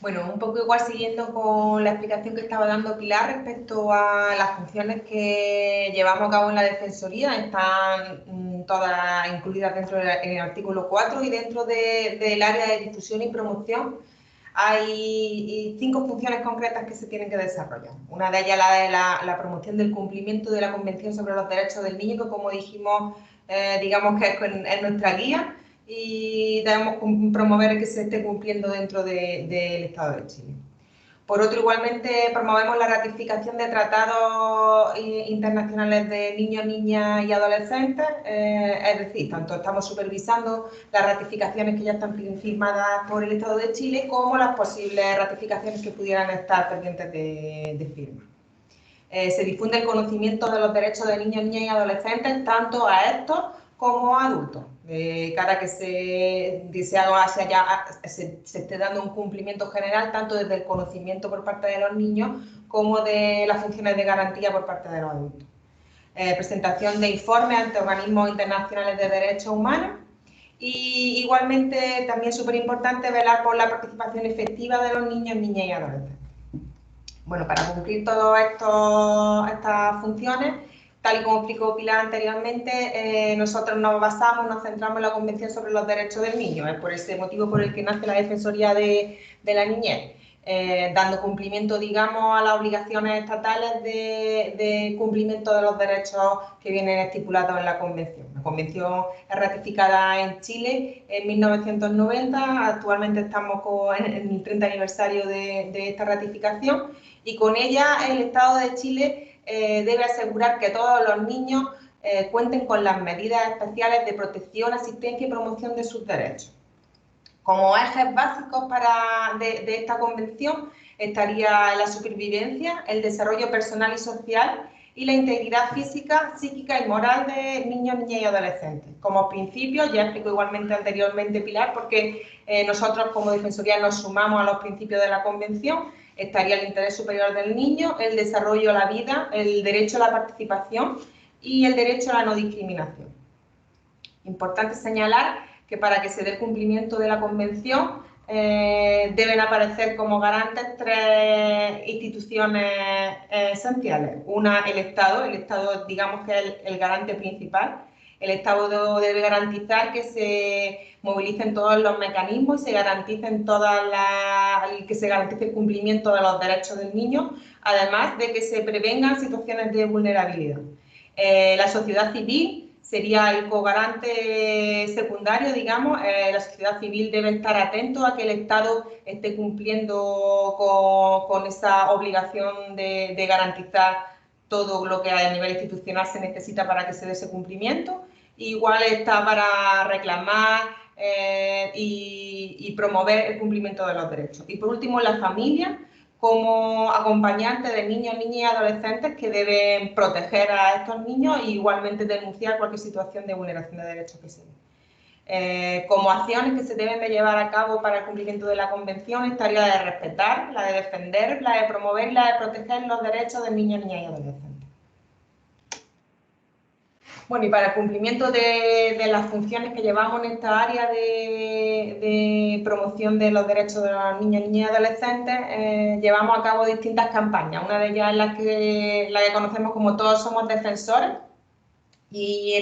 Bueno, un poco igual siguiendo con la explicación que estaba dando Pilar respecto a las funciones que llevamos a cabo en la Defensoría, están todas incluidas dentro del artículo 4, y dentro del área de difusión y promoción hay 5 funciones concretas que se tienen que desarrollar. Una de ellas la promoción del cumplimiento de la Convención sobre los Derechos del Niño, que como dijimos, digamos que es nuestra guía, y debemos promover que se esté cumpliendo dentro del Estado de Chile. Por otro, igualmente promovemos la ratificación de tratados internacionales de niños, niñas y adolescentes, es decir, tanto estamos supervisando las ratificaciones que ya están firmadas por el Estado de Chile, como las posibles ratificaciones que pudieran estar pendientes de firma. Se difunde el conocimiento de los derechos de niños, niñas y adolescentes, tanto a estos como a adultos, cara que se esté dando un cumplimiento general tanto desde el conocimiento por parte de los niños como de las funciones de garantía por parte de los adultos. Presentación de informes ante organismos internacionales de derechos humanos, y igualmente también súper importante velar por la participación efectiva de los niños, niñas y adolescentes. Bueno, para cumplir todas estas funciones, Tal y como explicó Pilar anteriormente, nosotros nos centramos en la Convención sobre los Derechos del Niño. Es por ese motivo por el que nace la Defensoría de la Niñez, dando cumplimiento, digamos, a las obligaciones estatales de cumplimiento de los derechos que vienen estipulados en la Convención. La Convención es ratificada en Chile en 1990, actualmente estamos en el 30 aniversario de esta ratificación, y con ella el Estado de Chile debe asegurar que todos los niños cuenten con las medidas especiales de protección, asistencia y promoción de sus derechos. Como ejes básicos de esta convención estaría la supervivencia, el desarrollo personal y social y la integridad física, psíquica y moral de niños, niñas y adolescentes. Como principios, ya explicó igualmente anteriormente Pilar, porque nosotros como Defensoría nos sumamos a los principios de la convención, estaría el interés superior del niño, el desarrollo a la vida, el derecho a la participación y el derecho a la no discriminación. Importante señalar que para que se dé el cumplimiento de la Convención deben aparecer como garantes tres instituciones esenciales. Una, el Estado digamos que es el garante principal. El Estado debe garantizar que se movilicen todos los mecanismos y que se garantice el cumplimiento de los derechos del niño, además de que se prevengan situaciones de vulnerabilidad. La sociedad civil sería el cogarante secundario, digamos. La sociedad civil debe estar atento a que el Estado esté cumpliendo con esa obligación de garantizar todo lo que a nivel institucional se necesita para que se dé ese cumplimiento. Igual está para reclamar y promover el cumplimiento de los derechos. Y por último, la familia, como acompañante de niños, niñas y adolescentes que deben proteger a estos niños e igualmente denunciar cualquier situación de vulneración de derechos que se dé. Como acciones que se deben de llevar a cabo para el cumplimiento de la Convención estaría la de respetar, la de defender, la de promover y la de proteger los derechos de niños, niñas y adolescentes. Bueno, y para el cumplimiento de las funciones que llevamos en esta área de promoción de los derechos de los niños, niñas y adolescentes, llevamos a cabo distintas campañas. Una de ellas es la que conocemos como Todos Somos Defensores. Y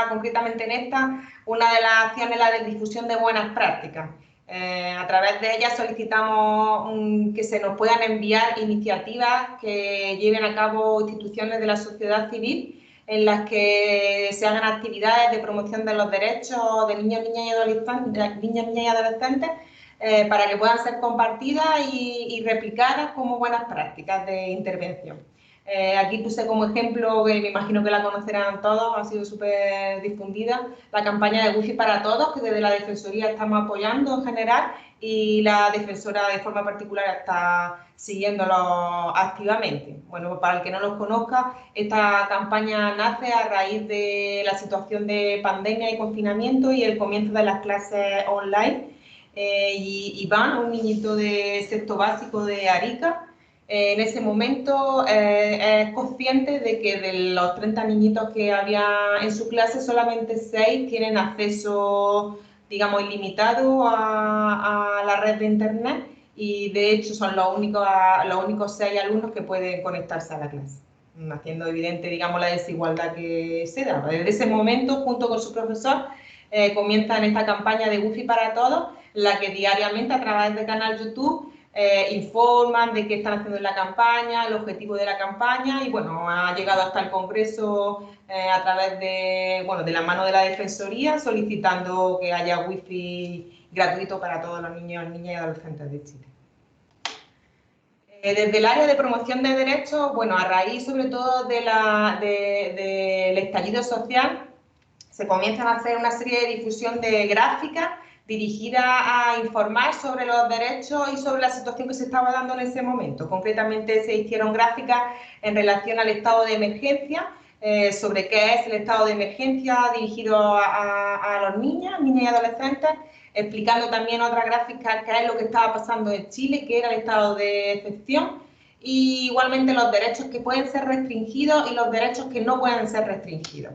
concretamente en esta, una de las acciones es la de difusión de buenas prácticas. A través de ellas solicitamos que se nos puedan enviar iniciativas que lleven a cabo instituciones de la sociedad civil, en las que se hagan actividades de promoción de los derechos de niños, niñas y adolescentes, para que puedan ser compartidas y replicadas como buenas prácticas de intervención. Aquí puse como ejemplo, que me imagino que la conocerán todos, ha sido súper difundida, la campaña de Wi-Fi para todos, que desde la Defensoría estamos apoyando en general, y la defensora de forma particular está siguiéndolo activamente. Bueno, para el que no los conozca, esta campaña nace a raíz de la situación de pandemia y confinamiento y el comienzo de las clases online. Y Iván, un niñito de sexto básico de Arica, en ese momento es consciente de que de los 30 niñitos que había en su clase, solamente 6 tienen acceso, digamos, ilimitado a la red de internet, y de hecho son los únicos 6 alumnos que pueden conectarse a la clase, haciendo evidente, digamos, la desigualdad que se da. Desde ese momento, junto con su profesor, comienzan esta campaña de Wi-Fi para todos, la que diariamente a través del canal YouTube informan de qué están haciendo en la campaña, el objetivo de la campaña, y bueno, ha llegado hasta el Congreso a través de la mano de la Defensoría, solicitando que haya Wi-Fi gratuito para todos los niños, niñas y adolescentes de Chile. Desde el área de promoción de derechos, bueno, a raíz sobre todo del estallido social, se comienzan a hacer una serie de difusión de gráficas dirigida a informar sobre los derechos y sobre la situación que se estaba dando en ese momento. Concretamente se hicieron gráficas en relación al estado de emergencia, sobre qué es el estado de emergencia dirigido a los niños, niñas y adolescentes, explicando también otras gráficas qué es lo que estaba pasando en Chile, qué era el estado de excepción, y igualmente los derechos que pueden ser restringidos y los derechos que no pueden ser restringidos.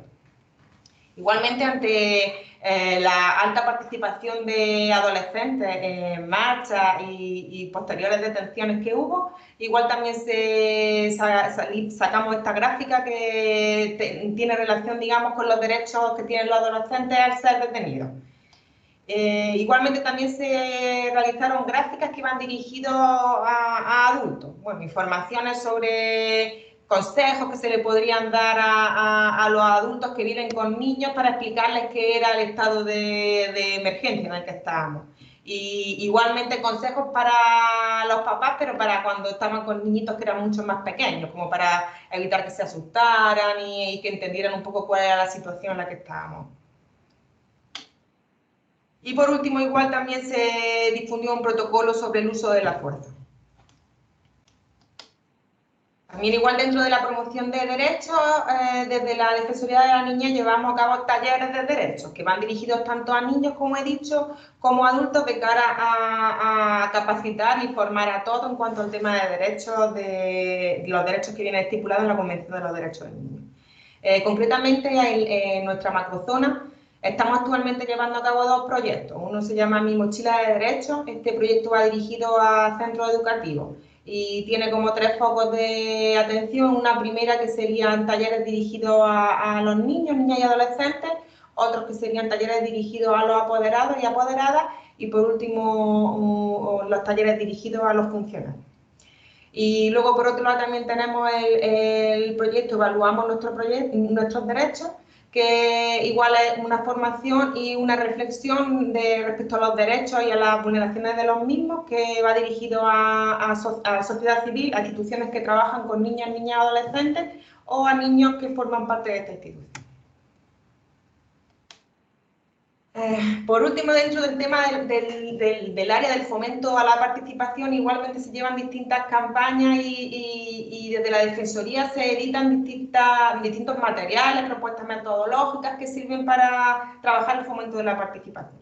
Igualmente, ante la alta participación de adolescentes en marchas y posteriores detenciones que hubo. Igual también sacamos esta gráfica que tiene relación, digamos, con los derechos que tienen los adolescentes al ser detenidos. Igualmente también se realizaron gráficas que iban dirigidos a adultos. Bueno, informaciones sobre consejos que se le podrían dar a los adultos que viven con niños para explicarles qué era el estado de emergencia en el que estábamos. Y igualmente consejos para los papás, pero para cuando estaban con niñitos que eran mucho más pequeños, como para evitar que se asustaran y que entendieran un poco cuál era la situación en la que estábamos. Y por último, igual también se difundió un protocolo sobre el uso de la fuerza. También igual dentro de la promoción de derechos, desde la Defensoría de la Niñez llevamos a cabo talleres de derechos que van dirigidos tanto a niños, como he dicho, como a adultos de cara a capacitar y formar a todos en cuanto al tema de derechos, de los derechos que vienen estipulados en la Convención de los Derechos del Niño. Concretamente en nuestra macrozona estamos actualmente llevando a cabo 2 proyectos. Uno se llama Mi Mochila de Derechos. Este proyecto va dirigido a centros educativos y tiene como 3 focos de atención. Una primera que serían talleres dirigidos a los niños, niñas y adolescentes, otros que serían talleres dirigidos a los apoderados y apoderadas, y por último los talleres dirigidos a los funcionarios. Y luego, por otro lado, también tenemos el proyecto Evaluamos nuestros derechos, que igual es una formación y una reflexión respecto a los derechos y a las vulneraciones de los mismos, que va dirigido a sociedad civil, a instituciones que trabajan con niñas, niñas y adolescentes, o a niños que forman parte de esta institución. Por último, dentro del tema del área del fomento a la participación, igualmente se llevan distintas campañas y desde la Defensoría se editan distintos materiales, propuestas metodológicas que sirven para trabajar el fomento de la participación.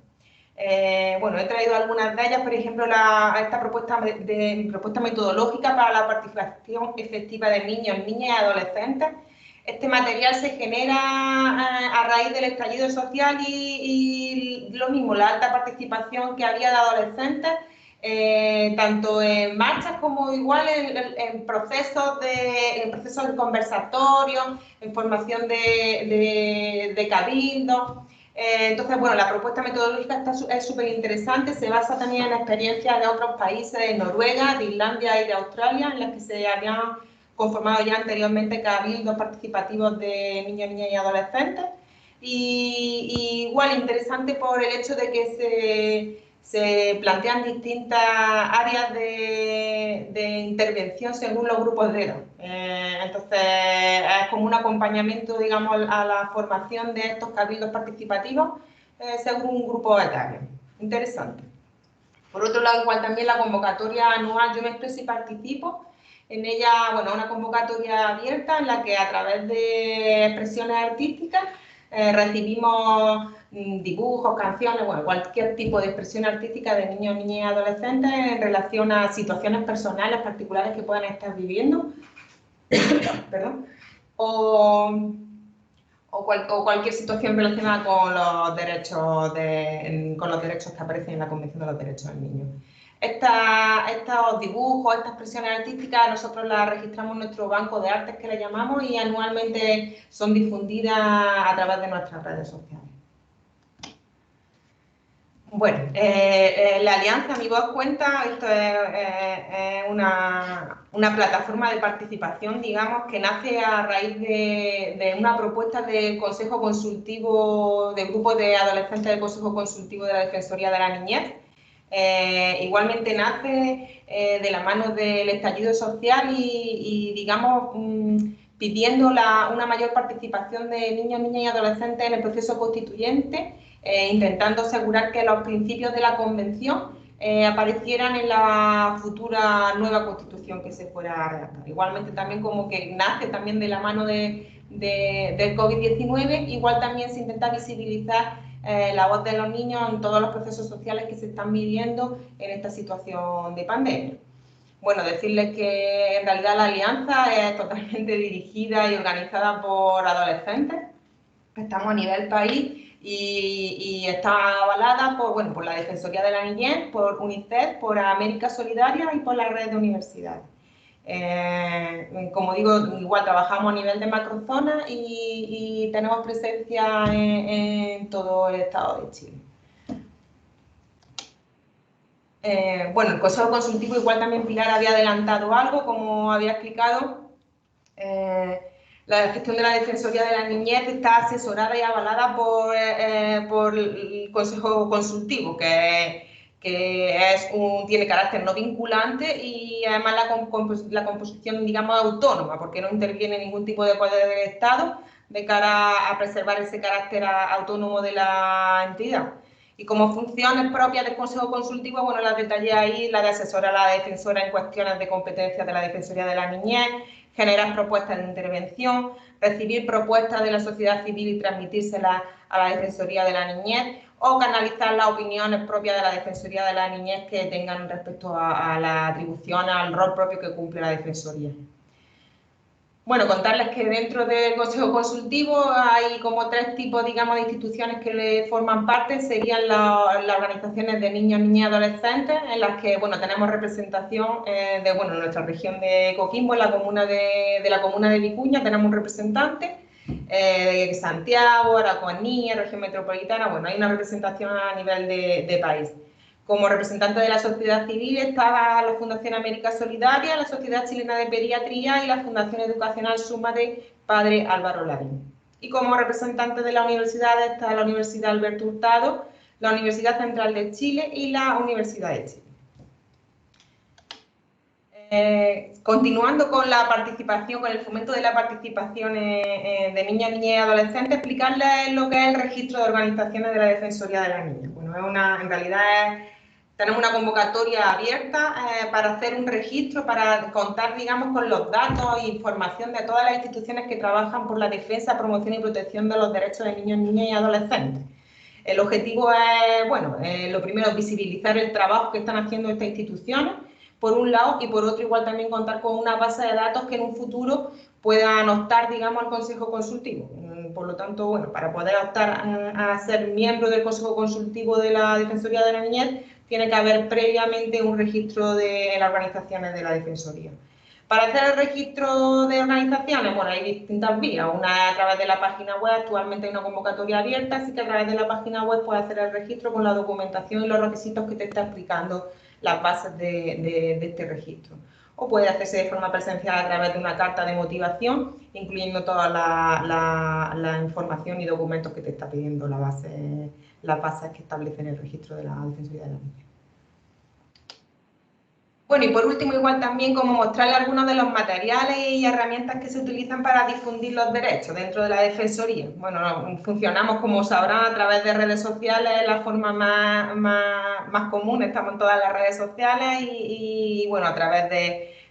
Bueno, he traído algunas de ellas, por ejemplo, esta propuesta metodológica para la participación efectiva de niños, niñas y adolescentes. Este material se genera a raíz del estallido social y lo mismo, la alta participación que había de adolescentes, tanto en marchas como igual en procesos de conversatorios, en formación de cabildos. Entonces, bueno, la propuesta metodológica es súper interesante, se basa también en experiencias de otros países, de Noruega, de Islandia y de Australia, en las que se habían conformado ya anteriormente cabildos participativos de niños, niñas y adolescentes. Y igual interesante por el hecho de que se plantean distintas áreas de intervención según los grupos de edad. Entonces, es como un acompañamiento, digamos, a la formación de estos cabildos participativos según un grupo etario. Interesante. Por otro lado, igual también la convocatoria anual Yo me expreso y participo. En ella, bueno, una convocatoria abierta en la que a través de expresiones artísticas recibimos dibujos, canciones, bueno, cualquier tipo de expresión artística de niños, niñas y adolescentes en relación a situaciones personales particulares que puedan estar viviendo, perdón, o cualquier situación relacionada con los derechos que aparecen en la Convención de los Derechos del Niño. Estos dibujos, estas expresiones artísticas, nosotros las registramos en nuestro banco de artes, que le llamamos, y anualmente son difundidas a través de nuestras redes sociales. Bueno, la Alianza Mi Voz Cuenta, esto es una plataforma de participación, digamos, que nace a raíz de una propuesta del Consejo Consultivo, del grupo de adolescentes del Consejo Consultivo de la Defensoría de la Niñez. Igualmente nace de la mano del estallido social y digamos, pidiendo una mayor participación de niños, niñas y adolescentes en el proceso constituyente, intentando asegurar que los principios de la Convención aparecieran en la futura nueva Constitución que se fuera a redactar. Igualmente también como que nace también de la mano del COVID-19, igual también se intenta visibilizar la voz de los niños en todos los procesos sociales que se están viviendo en esta situación de pandemia. Bueno, decirles que en realidad la Alianza es totalmente dirigida y organizada por adolescentes. Estamos a nivel país y está avalada por la Defensoría de la Niñez, por UNICEF, por América Solidaria y por la red de universidades. Como digo, igual trabajamos a nivel de macrozona y tenemos presencia en todo el estado de Chile. Bueno, el Consejo Consultivo, igual también Pilar había adelantado algo, como había explicado. La gestión de la Defensoría de la Niñez está asesorada y avalada por el Consejo Consultivo, que tiene carácter no vinculante y además la composición, digamos, autónoma, porque no interviene ningún tipo de poder del Estado de cara a preservar ese carácter autónomo de la entidad. Y como funciones propias del Consejo Consultivo, bueno, las detallé ahí, la de asesorar a la defensora en cuestiones de competencia de la Defensoría de la Niñez, generar propuestas de intervención, recibir propuestas de la sociedad civil y transmitírselas a la Defensoría de la Niñez, o canalizar las opiniones propias de la Defensoría de la Niñez que tengan respecto a la atribución, al rol propio que cumple la Defensoría. Bueno, contarles que dentro del Consejo Consultivo hay como 3 tipos, digamos, de instituciones que le forman parte. Serían las organizaciones de niños, niñas y adolescentes, en las que, bueno, tenemos representación de, bueno, en nuestra región de Coquimbo, en la comuna de Vicuña, tenemos un representante, Santiago, Aragonía, región metropolitana, bueno, hay una representación a nivel de país. Como representante de la sociedad civil estaba la Fundación América Solidaria, la Sociedad Chilena de Pediatría y la Fundación Educacional Suma de Padre Álvaro Lavín. Y como representante de la universidad está la Universidad Alberto Hurtado, la Universidad Central de Chile y la Universidad de Chile. Continuando con la participación, con el fomento de la participación de niños, niñas y adolescentes, explicarles lo que es el registro de organizaciones de la Defensoría de la Niña. Bueno, en realidad tenemos una convocatoria abierta para hacer un registro, para contar, digamos, con los datos e información de todas las instituciones que trabajan por la defensa, promoción y protección de los derechos de niños, niñas y adolescentes. El objetivo es, bueno, lo primero es visibilizar el trabajo que están haciendo estas instituciones, por un lado, y por otro igual también contar con una base de datos que en un futuro puedan optar, digamos, al Consejo Consultivo. Por lo tanto, bueno, para poder optar a ser miembro del Consejo Consultivo de la Defensoría de la Niñez, tiene que haber previamente un registro de las organizaciones de la Defensoría. Para hacer el registro de organizaciones, bueno, hay distintas vías. Una a través de la página web, actualmente hay una convocatoria abierta, así que a través de la página web puedes hacer el registro con la documentación y los requisitos que te está explicando las bases de este registro. O puede hacerse de forma presencial a través de una carta de motivación, incluyendo toda la información y documentos que te está pidiendo las bases que establecen el registro de la Defensoría de la Niña. Bueno, y por último, igual también como mostrarle algunos de los materiales y herramientas que se utilizan para difundir los derechos dentro de la Defensoría. Bueno, funcionamos, como sabrán, a través de redes sociales, es la forma más común, estamos en todas las redes sociales y bueno, a través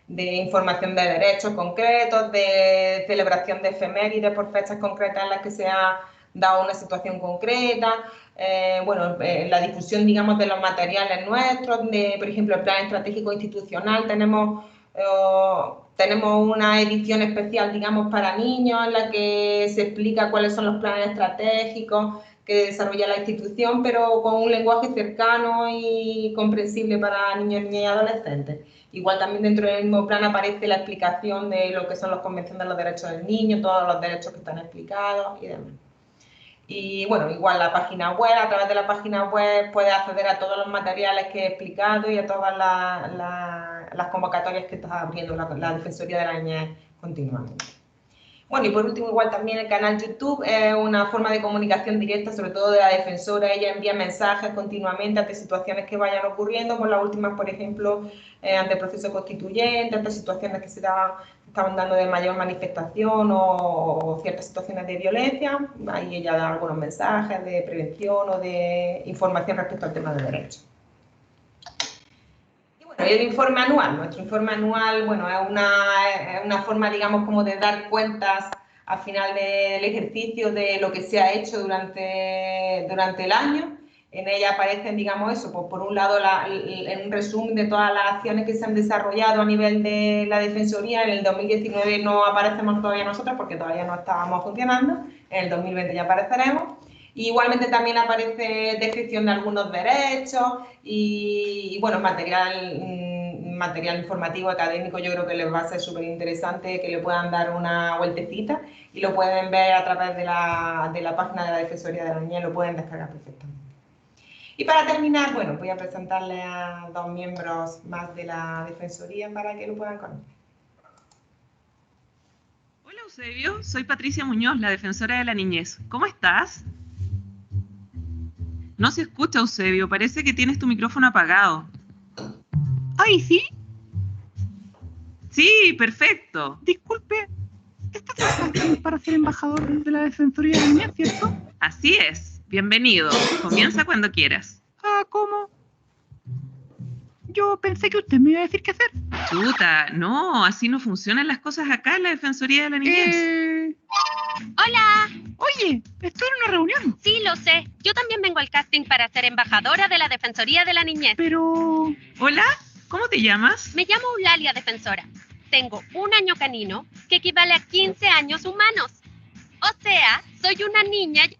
de información de derechos concretos, de celebración de efemérides por fechas concretas en las que se ha dado una situación concreta, bueno, la difusión, digamos, de los materiales nuestros, por ejemplo, el plan estratégico institucional, tenemos una edición especial, digamos, para niños en la que se explica cuáles son los planes estratégicos que desarrolla la institución, pero con un lenguaje cercano y comprensible para niños, niñas y adolescentes. Igual también dentro del mismo plan aparece la explicación de lo que son las convenciones de los derechos del niño, todos los derechos que están explicados y demás. Y bueno, igual la página web, a través de la página web puedes acceder a todos los materiales que he explicado y a todas las convocatorias que está abriendo la Defensoría de la Niñez continuamente. Bueno, y por último, igual también el canal YouTube es una forma de comunicación directa, sobre todo de la defensora. Ella envía mensajes continuamente ante situaciones que vayan ocurriendo, por las últimas, por ejemplo, ante el proceso constituyente, ante situaciones que se estaban dando de mayor manifestación o ciertas situaciones de violencia. Ahí ella da algunos mensajes de prevención o de información respecto al tema de derechos. Y el informe anual, nuestro informe anual, bueno, es una forma, digamos, como de dar cuentas al final del ejercicio de lo que se ha hecho durante el año. En ella aparecen, digamos, eso, pues por un lado un resumen de todas las acciones que se han desarrollado a nivel de la Defensoría. En el 2019 no aparecemos todavía nosotros porque todavía no estábamos funcionando, en el 2020 ya apareceremos. Igualmente también aparece descripción de algunos derechos y bueno, material informativo académico. Yo creo que les va a ser súper interesante que le puedan dar una vueltecita y lo pueden ver a través de la página de la Defensoría de la Niñez, lo pueden descargar perfectamente. Y para terminar, bueno, voy a presentarles a dos miembros más de la Defensoría para que lo puedan conocer. Hola Eusebio, soy Patricia Muñoz, la Defensora de la Niñez. ¿Cómo estás? No se escucha, Eusebio, parece que tienes tu micrófono apagado. ¡Ay, sí! Sí, perfecto. Disculpe, ¿estás trabajando para ser embajador de la Defensoría de la Niñez, cierto? Así es, bienvenido. Comienza cuando quieras. Ah, ¿cómo? Yo pensé que usted me iba a decir qué hacer. Chuta, no, así no funcionan las cosas acá en la Defensoría de la Niñez. Hola. Oye, estoy en una reunión. Sí, lo sé. Yo también vengo al casting para ser embajadora de la Defensoría de la Niñez. Pero... Hola, ¿cómo te llamas? Me llamo Eulalia Defensora. Tengo 1 año canino, que equivale a 15 años humanos. O sea, soy una niña y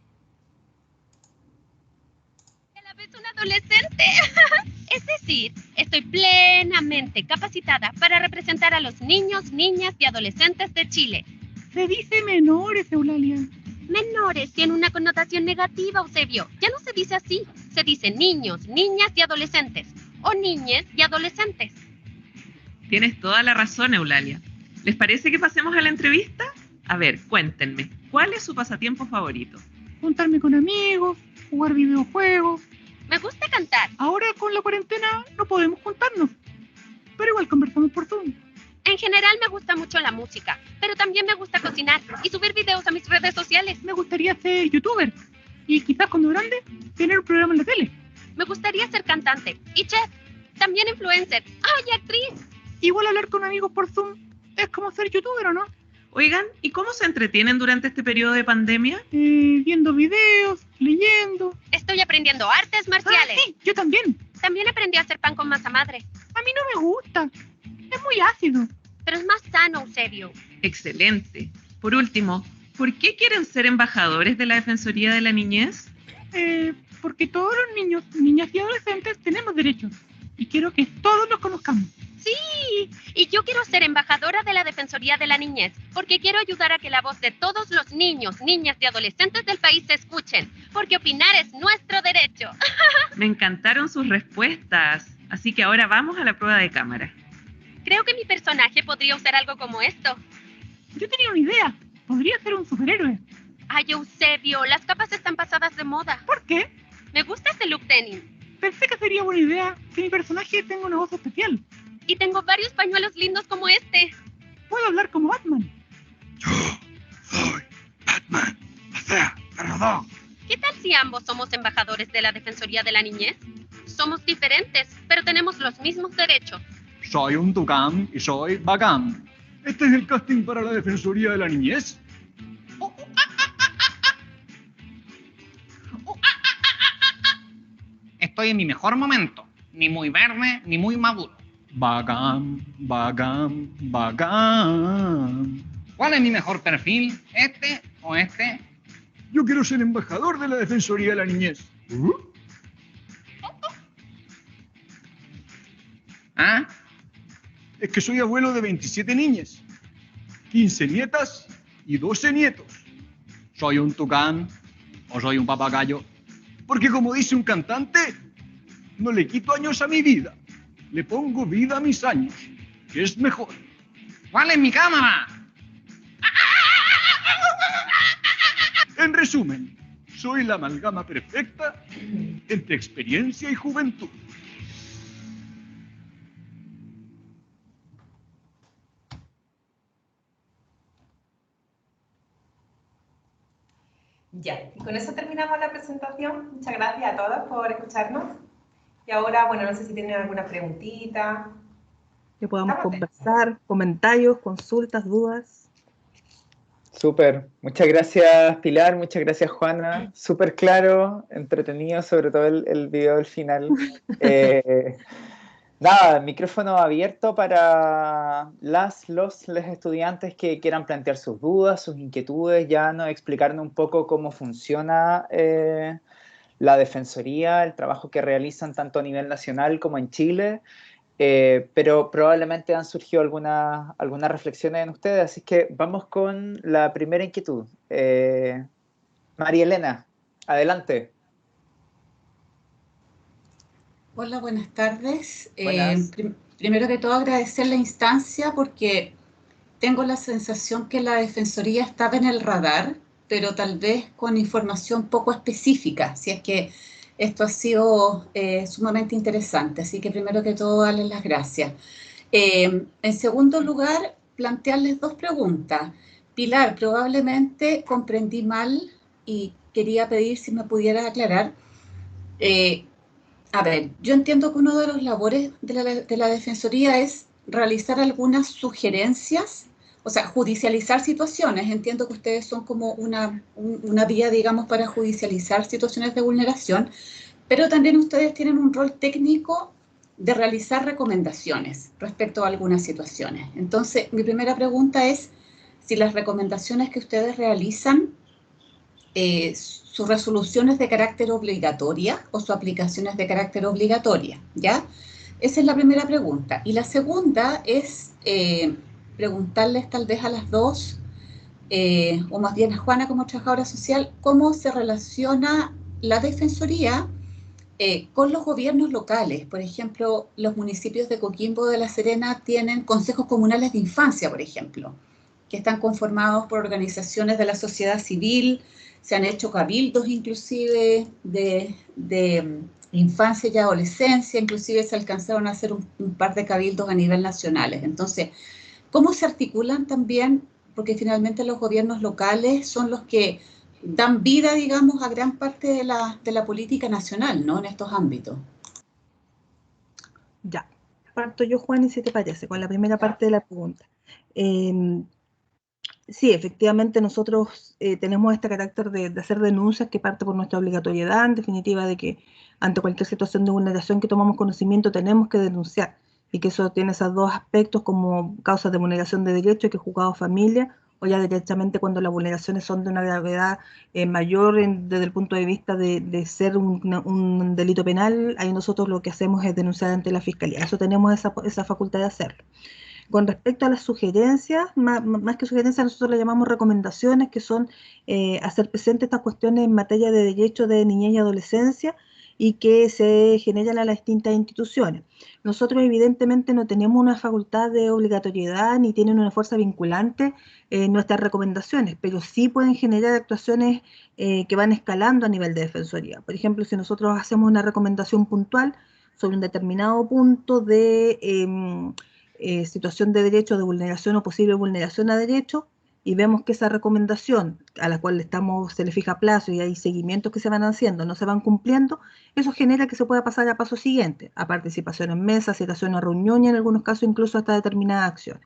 a la vez una adolescente. Es decir, estoy plenamente capacitada para representar a los niños, niñas y adolescentes de Chile. Se dice menores, Eulalia. Menores tiene una connotación negativa, Eusebio. Ya no se dice así. Se dice niños, niñas y adolescentes. O niñes y adolescentes. Tienes toda la razón, Eulalia. ¿Les parece que pasemos a la entrevista? A ver, cuéntenme, ¿cuál es su pasatiempo favorito? Juntarme con amigos, jugar videojuegos. Me gusta cantar. Ahora con la cuarentena no podemos juntarnos, pero igual conversamos por Zoom. En general me gusta mucho la música, pero también me gusta cocinar y subir videos a mis redes sociales. Me gustaría ser youtuber y quizás cuando grande tener un programa en la tele. Me gustaría ser cantante y chef, también influencer. ¡Ay, actriz! Igual hablar con amigos por Zoom es como ser youtuber, ¿o no? Oigan, ¿y cómo se entretienen durante este periodo de pandemia? Viendo videos, leyendo. Estoy aprendiendo artes marciales. Ah, sí, yo también. También aprendí a hacer pan con masa madre. A mí no me gusta. Es muy ácido. Pero es más sano, Eusebio. Excelente. Por último, ¿por qué quieren ser embajadores de la Defensoría de la Niñez? Porque todos los niños, niñas y adolescentes tenemos derechos. Y quiero que todos los conozcamos. Sí, y yo quiero ser embajadora de la Defensoría de la Niñez, porque quiero ayudar a que la voz de todos los niños, niñas y adolescentes del país se escuchen, porque opinar es nuestro derecho. Me encantaron sus respuestas, así que ahora vamos a la prueba de cámara. Creo que mi personaje podría usar algo como esto. Yo tenía una idea, podría ser un superhéroe. Ay, Eusebio, las capas están pasadas de moda. ¿Por qué? Me gusta este look denim. Pensé que sería buena idea que mi personaje tenga una voz especial. Y tengo varios pañuelos lindos como este. Puedo hablar como Batman. Yo soy Batman. O sea, perdón. ¿Qué tal si ambos somos embajadores de la Defensoría de la Niñez? Somos diferentes, pero tenemos los mismos derechos. Soy un tucán y soy bacán. ¿Este es el casting para la Defensoría de la Niñez? Estoy en mi mejor momento. Ni muy verde, ni muy maduro. Bacán, bacán, bacán. ¿Cuál es mi mejor perfil? ¿Este o este? Yo quiero ser embajador de la Defensoría de la Niñez. ¿Ah? Es que soy abuelo de 27 niñas, 15 nietas y 12 nietos. ¿Soy un tucán o soy un papagayo? Porque como dice un cantante, no le quito años a mi vida, le pongo vida a mis años, que es mejor. ¿Cuál es mi cámara? En resumen, soy la amalgama perfecta entre experiencia y juventud. Ya, y con eso terminamos la presentación. Muchas gracias a todos por escucharnos. Y ahora, bueno, no sé si tienen alguna preguntita. Que podamos conversar, comentarios, consultas, dudas. Súper. Muchas gracias, Pilar. Muchas gracias, Juana. Súper claro, entretenido, sobre todo el video del final. Nada, micrófono abierto para los estudiantes que quieran plantear sus dudas, sus inquietudes, ya no explicarnos un poco cómo funciona la Defensoría, el trabajo que realizan tanto a nivel nacional como en Chile, pero probablemente han surgido algunas reflexiones en ustedes, así que vamos con la primera inquietud. María Elena, adelante. Hola, buenas tardes. Buenas. Primero que todo agradecer la instancia porque tengo la sensación que la Defensoría estaba en el radar, pero tal vez con información poco específica, si es que esto ha sido sumamente interesante. Así que primero que todo darles las gracias. En segundo lugar, plantearles dos preguntas. Pilar, probablemente comprendí mal y quería pedir si me pudiera aclarar. A ver, yo entiendo que uno de los labores de la Defensoría es realizar algunas sugerencias, o sea, judicializar situaciones. Entiendo que ustedes son como una vía, digamos, para judicializar situaciones de vulneración, pero también ustedes tienen un rol técnico de realizar recomendaciones respecto a algunas situaciones. Entonces, mi primera pregunta es si las recomendaciones que ustedes realizan su resolución es de carácter obligatoria o su aplicación es de carácter obligatoria, ¿ya? Esa es la primera pregunta. Y la segunda es preguntarles tal vez a las dos, o más bien a Juana como trabajadora social, cómo se relaciona la Defensoría con los gobiernos locales. Por ejemplo, los municipios de Coquimbo de La Serena tienen consejos comunales de infancia, por ejemplo, que están conformados por organizaciones de la sociedad civil. Se han hecho cabildos inclusive de infancia y adolescencia, inclusive se alcanzaron a hacer un par de cabildos a nivel nacionales. Entonces, ¿cómo se articulan también? Porque finalmente los gobiernos locales son los que dan vida, digamos, a gran parte de la política nacional, ¿no? En estos ámbitos. Ya, parto yo, Juan, y si te parece, con la primera parte de la pregunta. Sí, efectivamente nosotros tenemos este carácter de hacer denuncias que parte por nuestra obligatoriedad, en definitiva, de que ante cualquier situación de vulneración que tomamos conocimiento tenemos que denunciar, y que eso tiene esos dos aspectos como causas de vulneración de derechos, que es juzgado familia, o ya directamente cuando las vulneraciones son de una gravedad mayor desde el punto de vista de ser un delito penal. Ahí nosotros lo que hacemos es denunciar ante la Fiscalía. Eso tenemos esa facultad de hacerlo. Con respecto a las sugerencias, más que sugerencias, nosotros le llamamos recomendaciones, que son hacer presentes estas cuestiones en materia de derechos de niñez y adolescencia y que se generan a las distintas instituciones. Nosotros evidentemente no tenemos una facultad de obligatoriedad ni tienen una fuerza vinculante nuestras recomendaciones, pero sí pueden generar actuaciones que van escalando a nivel de Defensoría. Por ejemplo, si nosotros hacemos una recomendación puntual sobre un determinado punto de situación de derecho, de vulneración o posible vulneración a derecho, y vemos que esa recomendación a la cual se le fija plazo y hay seguimientos que se van haciendo, no se van cumpliendo, eso genera que se pueda pasar a paso siguiente, a participación en mesas, citación a reunión y en algunos casos incluso hasta determinadas acciones,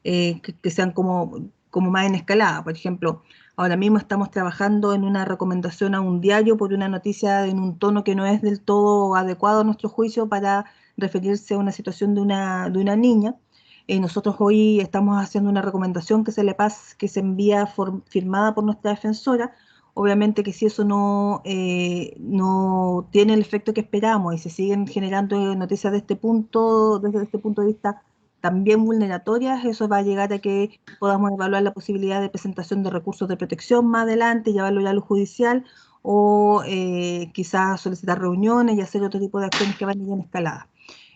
que sean como más en escalada. Por ejemplo, ahora mismo estamos trabajando en una recomendación a un diario por una noticia en un tono que no es del todo adecuado a nuestro juicio para referirse a una situación de una niña. Nosotros hoy estamos haciendo una recomendación que se envía firmada por nuestra defensora. Obviamente que si eso no tiene el efecto que esperamos y se siguen generando noticias desde este punto de vista también vulneratorias, eso va a llegar a que podamos evaluar la posibilidad de presentación de recursos de protección más adelante, llevarlo ya a lo judicial o quizás solicitar reuniones y hacer otro tipo de acciones que van a ir en escalada.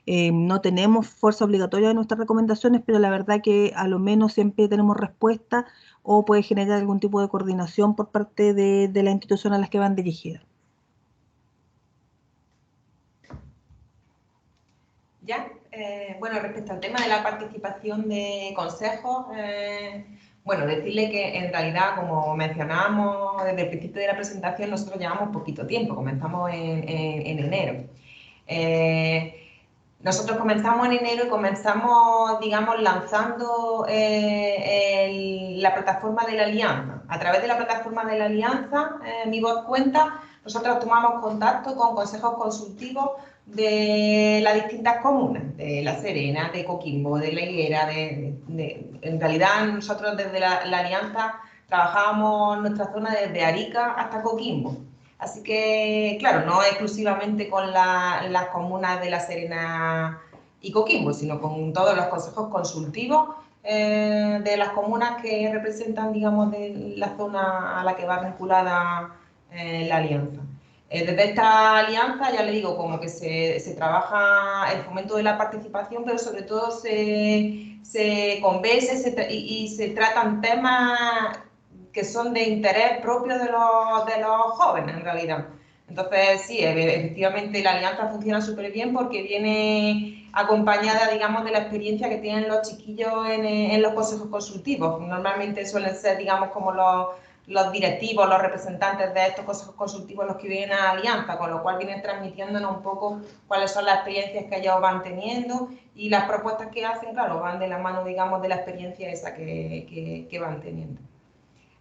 No tenemos fuerza obligatoria de nuestras recomendaciones, pero la verdad que a lo menos siempre tenemos respuesta o puede generar algún tipo de coordinación por parte de la institución a las que van dirigidas. Ya, bueno, respecto al tema de la participación de consejos, bueno, decirle que en realidad, como mencionábamos desde el principio de la presentación, nosotros llevamos poquito tiempo, comenzamos en enero. Nosotros comenzamos en enero y comenzamos, digamos, lanzando la plataforma de la Alianza. A través de la plataforma de la Alianza, Mi Voz Cuenta, nosotros tomamos contacto con consejos consultivos de las distintas comunas, de La Serena, de Coquimbo, de La Higuera. En realidad nosotros desde la Alianza trabajábamos nuestra zona desde Arica hasta Coquimbo. Así que, claro, no exclusivamente con las comunas de La Serena y Coquimbo, sino con todos los consejos consultivos de las comunas que representan, digamos, de la zona a la que va vinculada la alianza. Desde esta alianza, ya le digo, como que se trabaja el fomento de la participación, pero sobre todo se conversa y se tratan temas que son de interés propio de los jóvenes, en realidad. Entonces, sí, efectivamente la alianza funciona súper bien porque viene acompañada, digamos, de la experiencia que tienen los chiquillos en los consejos consultivos. Normalmente suelen ser, digamos, como los directivos, los representantes de estos consejos consultivos los que vienen a la alianza, con lo cual vienen transmitiéndonos un poco cuáles son las experiencias que ellos van teniendo y las propuestas que hacen, claro, van de la mano, digamos, de la experiencia esa que van teniendo.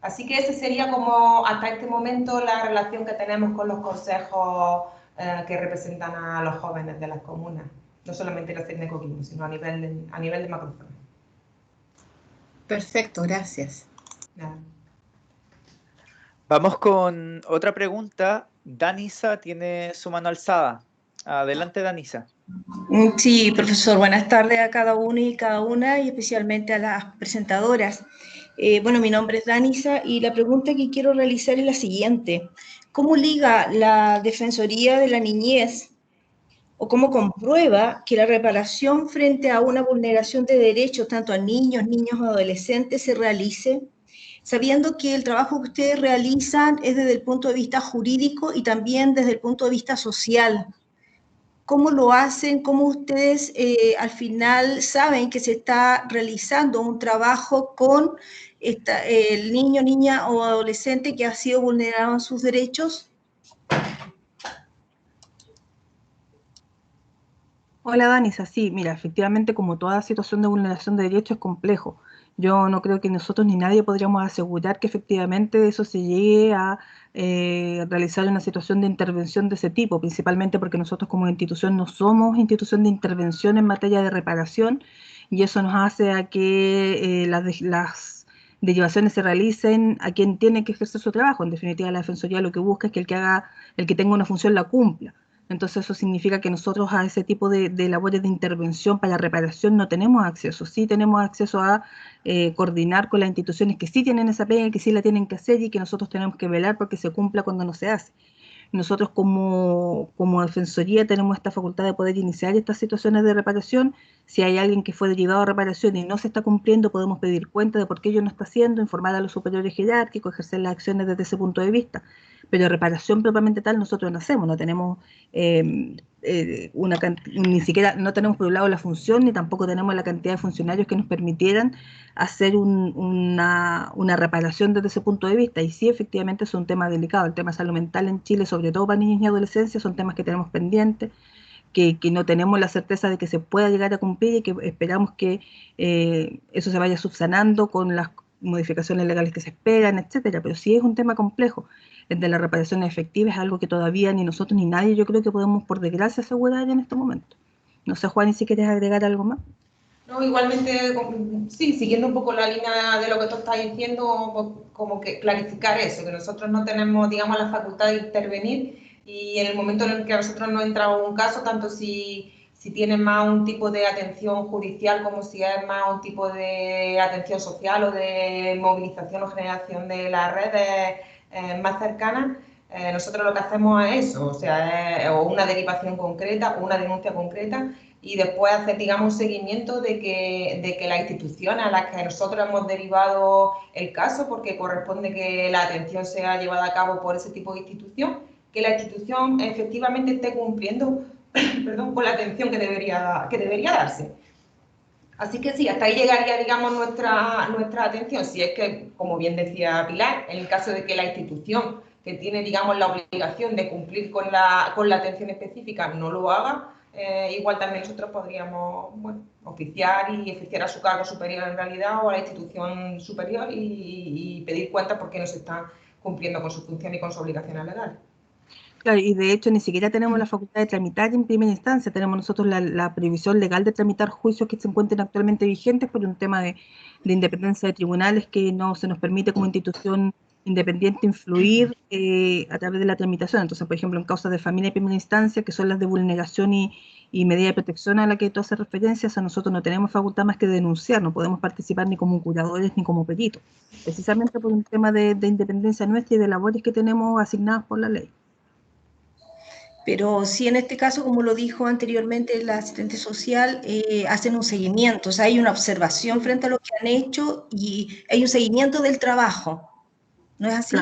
Así que ese sería como hasta este momento la relación que tenemos con los consejos que representan a los jóvenes de las comunas, no solamente la Serena de Coquimbo, sino a nivel de macrozona. Perfecto, gracias. Nada. Vamos con otra pregunta. Danisa tiene su mano alzada. Adelante, Danisa. Sí, profesor, buenas tardes a cada uno y cada una, y especialmente a las presentadoras. Bueno, mi nombre es Danisa y la pregunta que quiero realizar es la siguiente. ¿Cómo liga la Defensoría de la Niñez o cómo comprueba que la reparación frente a una vulneración de derechos tanto a niños, niños o adolescentes se realice, sabiendo que el trabajo que ustedes realizan es desde el punto de vista jurídico y también desde el punto de vista social? ¿Cómo lo hacen? ¿Cómo ustedes al final saben que se está realizando un trabajo con el niño, niña o adolescente que ha sido vulnerado en sus derechos? Hola, Danisa. Sí, mira, efectivamente, como toda situación de vulneración de derechos es complejo. Yo no creo que nosotros ni nadie podríamos asegurar que efectivamente eso se llegue a realizar una situación de intervención de ese tipo, principalmente porque nosotros como institución no somos institución de intervención en materia de reparación, y eso nos hace a que las derivaciones se realicen a quien tiene que ejercer su trabajo. En definitiva, la Defensoría lo que busca es que el que tenga una función la cumpla. Entonces eso significa que nosotros a ese tipo de labores de intervención para reparación no tenemos acceso. Sí tenemos acceso a coordinar con las instituciones que sí tienen esa pega, que sí la tienen que hacer y que nosotros tenemos que velar porque se cumpla cuando no se hace. Nosotros como Defensoría tenemos esta facultad de poder iniciar estas situaciones de reparación. Si hay alguien que fue derivado a reparación y no se está cumpliendo, podemos pedir cuenta de por qué ello no está haciendo, informar a los superiores jerárquicos, ejercer las acciones desde ese punto de vista. Pero reparación propiamente tal nosotros no hacemos, no tenemos ni siquiera, no tenemos por un lado la función, ni tampoco tenemos la cantidad de funcionarios que nos permitieran hacer una reparación desde ese punto de vista. Y sí, efectivamente es un tema delicado, el tema de salud mental en Chile, sobre todo para niños y adolescencia, son temas que tenemos pendientes, que no tenemos la certeza de que se pueda llegar a cumplir y que esperamos que eso se vaya subsanando con las modificaciones legales que se esperan, etcétera. Pero sí es un tema complejo. El de la reparación efectiva es algo que todavía ni nosotros ni nadie, yo creo que podemos, por desgracia, asegurar en este momento. No sé, Juan, si quieres agregar algo más. No, igualmente, sí, siguiendo un poco la línea de lo que tú estás diciendo, como que clarificar eso, que nosotros no tenemos, digamos, la facultad de intervenir, y en el momento en el que a nosotros nos entra un caso, tanto si tiene más un tipo de atención judicial como si es más un tipo de atención social o de movilización o generación de las redes más cercanas, nosotros lo que hacemos es eso, o sea, o una derivación concreta o una denuncia concreta, y después hacer, digamos, un seguimiento de que las instituciones a las que nosotros hemos derivado el caso, porque corresponde que la atención sea llevada a cabo por ese tipo de institución, que la institución efectivamente esté cumpliendo con la atención que debería darse. Así que sí, hasta ahí llegaría, digamos, nuestra atención. Si es que, como bien decía Pilar, en el caso de que la institución que tiene, digamos, la obligación de cumplir con la atención específica no lo haga, igual también nosotros podríamos, bueno, oficiar a su cargo superior en realidad o a la institución superior y pedir cuentas porque no se están cumpliendo con su función y con sus obligaciones legales. Claro, y de hecho ni siquiera tenemos la facultad de tramitar en primera instancia, tenemos nosotros la prohibición legal de tramitar juicios que se encuentren actualmente vigentes por un tema de independencia de tribunales que no se nos permite como institución independiente influir a través de la tramitación. Entonces, por ejemplo, en causas de familia de primera instancia, que son las de vulneración y medida de protección a la que tú haces referencia, a nosotros no tenemos facultad más que denunciar, no podemos participar ni como curadores ni como peritos, precisamente por un tema de independencia nuestra y de labores que tenemos asignadas por la ley. Pero sí, en este caso, como lo dijo anteriormente la asistente social, hacen un seguimiento, o sea, hay una observación frente a lo que han hecho y hay un seguimiento del trabajo, ¿no es así?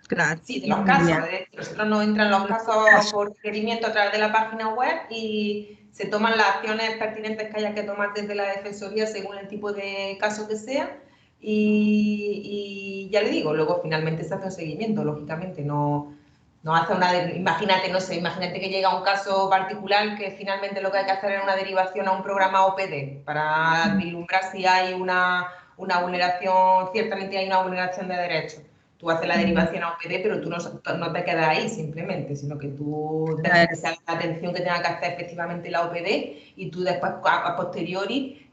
Claro. Sí, de los casos. Nosotros nos entran los casos por requerimiento a través de la página web y se toman las acciones pertinentes que haya que tomar desde la Defensoría según el tipo de caso que sea. Y ya le digo, luego finalmente se hace un seguimiento, lógicamente, no hace imagínate que llega un caso particular que finalmente lo que hay que hacer es una derivación a un programa OPD para vislumbrar si hay una vulneración, ciertamente hay una vulneración de derechos. Tú haces la derivación a OPD, pero tú no te quedas ahí simplemente, sino que tú dejas que sea la atención que tenga que hacer efectivamente la OPD y tú después, a posteriori,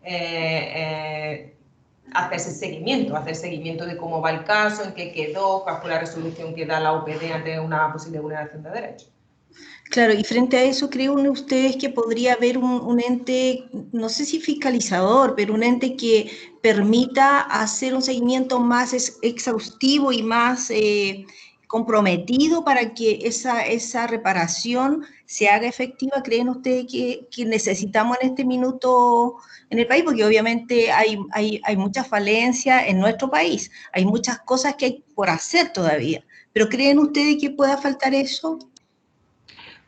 hacer seguimiento de cómo va el caso, en qué quedó, cuál fue la resolución que da la OPD ante una posible vulneración de derechos. Claro, y frente a eso, ¿creen ustedes que podría haber un ente, no sé si fiscalizador, pero un ente que permita hacer un seguimiento más exhaustivo y más comprometido para que esa reparación se haga efectiva? ¿Creen ustedes que necesitamos en este minuto en el país? Porque obviamente hay muchas falencias en nuestro país, hay muchas cosas que hay por hacer todavía, pero ¿creen ustedes que pueda faltar eso?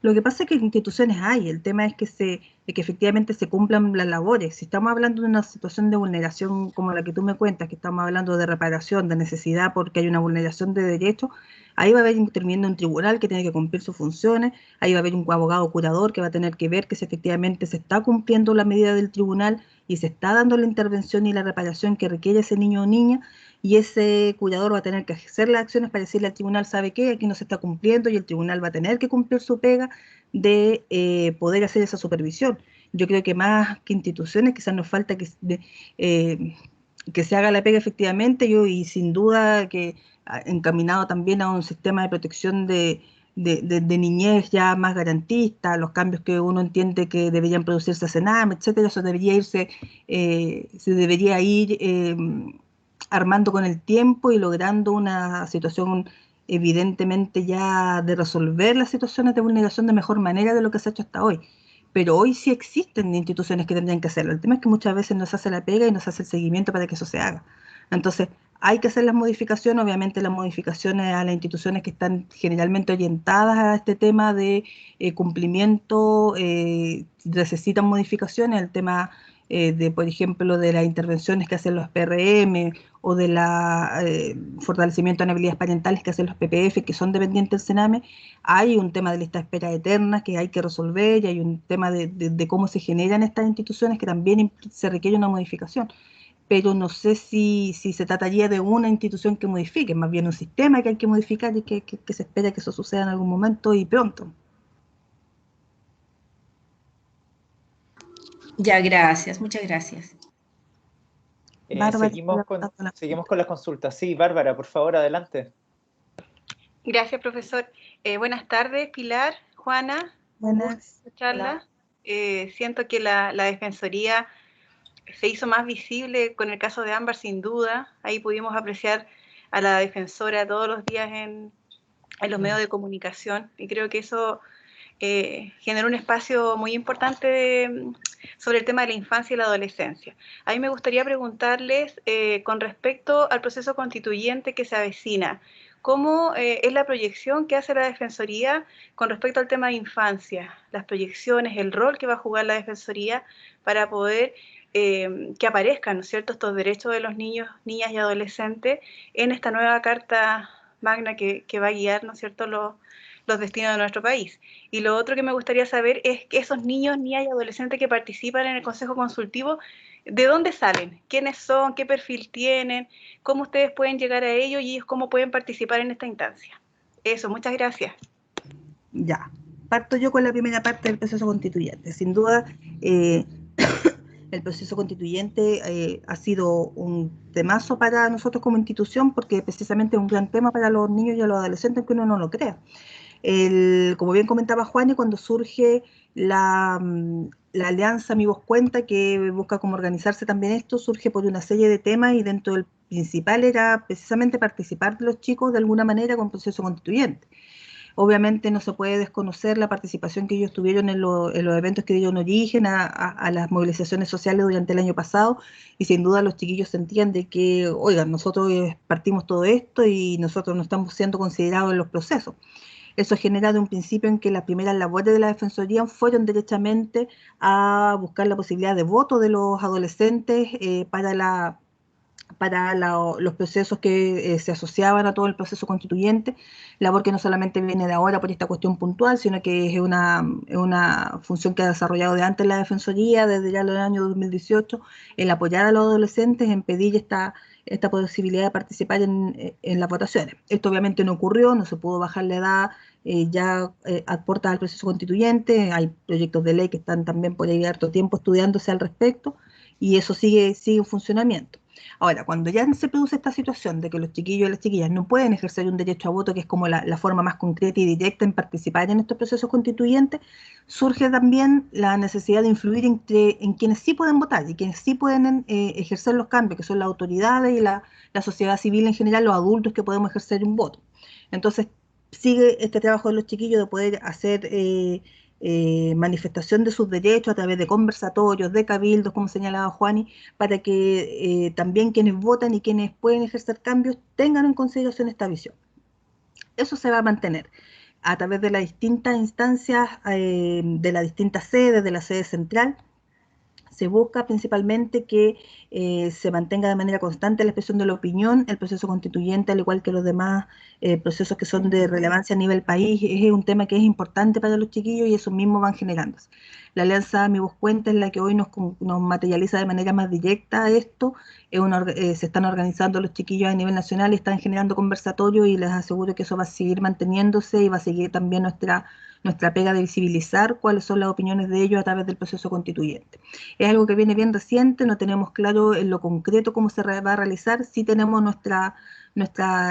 Lo que pasa es que instituciones hay, el tema es que efectivamente se cumplan las labores. Si estamos hablando de una situación de vulneración como la que tú me cuentas, que estamos hablando de reparación, de necesidad porque hay una vulneración de derechos, ahí va a haber interviniendo un tribunal que tiene que cumplir sus funciones, ahí va a haber un abogado curador que va a tener que ver que si efectivamente se está cumpliendo la medida del tribunal y se está dando la intervención y la reparación que requiere ese niño o niña, y ese cuidador va a tener que hacer las acciones para decirle al tribunal, ¿sabe qué? Aquí no se está cumpliendo, y el tribunal va a tener que cumplir su pega de poder hacer esa supervisión. Yo creo que más que instituciones, quizás nos falta que se haga la pega efectivamente, y sin duda que encaminado también a un sistema de protección de niñez ya más garantista, los cambios que uno entiende que deberían producirse a CENAM, etcétera, eso debería irse, se debería ir armando con el tiempo y logrando una situación evidentemente ya de resolver las situaciones de vulneración de mejor manera de lo que se ha hecho hasta hoy. Pero hoy sí existen instituciones que tendrían que hacerlo. El tema es que muchas veces no se hace la pega y no se hace el seguimiento para que eso se haga. Entonces, hay que hacer las modificaciones, obviamente las modificaciones a las instituciones que están generalmente orientadas a este tema de cumplimiento, necesitan modificaciones, el tema de, por ejemplo, de las intervenciones que hacen los PRM o de la fortalecimiento de habilidades parentales que hacen los PPF, que son dependientes del CENAME. Hay un tema de lista de espera eterna que hay que resolver, y hay un tema de cómo se generan estas instituciones que también se requiere una modificación. Pero no sé si se trataría de una institución que modifique, más bien un sistema que hay que modificar y que se espera que eso suceda en algún momento y pronto. Ya, gracias, muchas gracias. Seguimos con las consultas. Sí, Bárbara, por favor, adelante. Gracias, profesor. Buenas tardes, Pilar, Juana. Buenas. Charla. Siento que la Defensoría se hizo más visible con el caso de Ámbar, sin duda. Ahí pudimos apreciar a la defensora todos los días en los medios de comunicación, y creo que eso generó un espacio muy importante sobre el tema de la infancia y la adolescencia. A mí me gustaría preguntarles con respecto al proceso constituyente que se avecina, ¿cómo es la proyección que hace la Defensoría con respecto al tema de infancia? Las proyecciones, el rol que va a jugar la Defensoría para poder que aparezcan, ¿no es cierto?, estos derechos de los niños, niñas y adolescentes en esta nueva Carta Magna que va a guiar, ¿no es cierto?, los destinos de nuestro país. Y lo otro que me gustaría saber es que esos niños, niñas y adolescentes que participan en el Consejo Consultivo, ¿de dónde salen? ¿Quiénes son? ¿Qué perfil tienen? ¿Cómo ustedes pueden llegar a ellos y ellos cómo pueden participar en esta instancia? Eso, muchas gracias. Ya, parto yo con la primera parte del proceso constituyente. Sin duda, el proceso constituyente ha sido un temazo para nosotros como institución, porque precisamente es un gran tema para los niños y los adolescentes, aunque uno no lo crea. Como bien comentaba Juan, cuando surge la alianza Mi Voz Cuenta, que busca como organizarse también esto, surge por una serie de temas y dentro del principal era precisamente participar de los chicos de alguna manera con el proceso constituyente. Obviamente no se puede desconocer la participación que ellos tuvieron en los eventos que dieron origen a las movilizaciones sociales durante el año pasado, y sin duda los chiquillos sentían de que, oigan, nosotros partimos todo esto y nosotros no estamos siendo considerados en los procesos. Eso genera de un principio en que las primeras labores de la Defensoría fueron derechamente a buscar la posibilidad de voto de los adolescentes para los procesos que se asociaban a todo el proceso constituyente, labor que no solamente viene de ahora por esta cuestión puntual, sino que es una función que ha desarrollado de antes la Defensoría, desde ya el año 2018, el apoyar a los adolescentes, en pedir esta posibilidad de participar en las votaciones. Esto obviamente no ocurrió, no se pudo bajar la edad a puertas al proceso constituyente, hay proyectos de ley que están también por ahí harto tiempo estudiándose al respecto, y eso sigue en funcionamiento. Ahora, cuando ya se produce esta situación de que los chiquillos y las chiquillas no pueden ejercer un derecho a voto, que es como la forma más concreta y directa en participar en estos procesos constituyentes, surge también la necesidad de influir en quienes sí pueden votar y quienes sí pueden ejercer los cambios, que son las autoridades y la sociedad civil en general, los adultos que podemos ejercer un voto. Entonces, sigue este trabajo de los chiquillos de poder hacer manifestación de sus derechos a través de conversatorios, de cabildos, como señalaba Juani, para que también quienes votan y quienes pueden ejercer cambios tengan en consideración esta visión. Eso se va a mantener a través de las distintas instancias, de las distintas sedes, de la sede central. Se busca principalmente que se mantenga de manera constante la expresión de la opinión. El proceso constituyente, al igual que los demás procesos que son de relevancia a nivel país, es un tema que es importante para los chiquillos y eso mismo van generándose. La alianza Mi Voz Cuenta es la que hoy nos materializa de manera más directa esto. Se están organizando los chiquillos a nivel nacional y están generando conversatorios, y les aseguro que eso va a seguir manteniéndose y va a seguir también nuestra pega de visibilizar cuáles son las opiniones de ellos a través del proceso constituyente. Es algo que viene bien reciente, no tenemos claro en lo concreto cómo se va a realizar, sí tenemos nuestras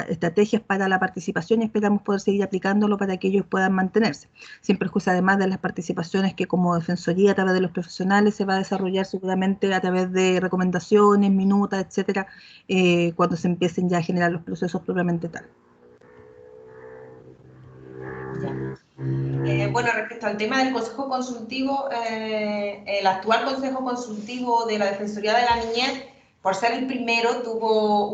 estrategias para la participación y esperamos poder seguir aplicándolo para que ellos puedan mantenerse, sin perjuicio además de las participaciones que como Defensoría a través de los profesionales se va a desarrollar seguramente a través de recomendaciones, minutas, etcétera, cuando se empiecen ya a generar los procesos propiamente tal. Bueno, respecto al tema del Consejo Consultivo, el actual Consejo Consultivo de la Defensoría de la Niñez, por ser el primero, tuvo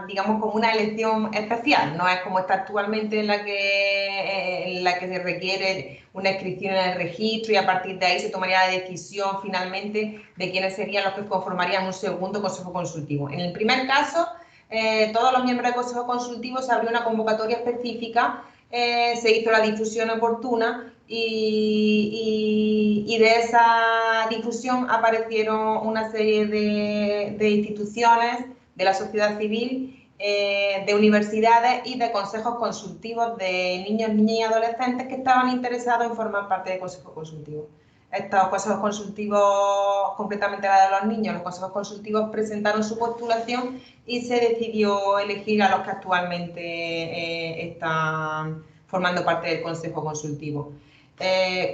digamos, como una elección especial. No es como está actualmente en la que se requiere una inscripción en el registro y a partir de ahí se tomaría la decisión finalmente de quiénes serían los que conformarían un segundo Consejo Consultivo. En el primer caso, todos los miembros del Consejo Consultivo se abrió una convocatoria específica, se hizo la difusión oportuna y de esa difusión aparecieron una serie de instituciones de la sociedad civil, de universidades y de consejos consultivos de niños, niñas y adolescentes que estaban interesados en formar parte del Consejo Consultivo. Estos consejos consultivos, concretamente la de los niños, los consejos consultivos presentaron su postulación y se decidió elegir a los que actualmente están formando parte del Consejo Consultivo.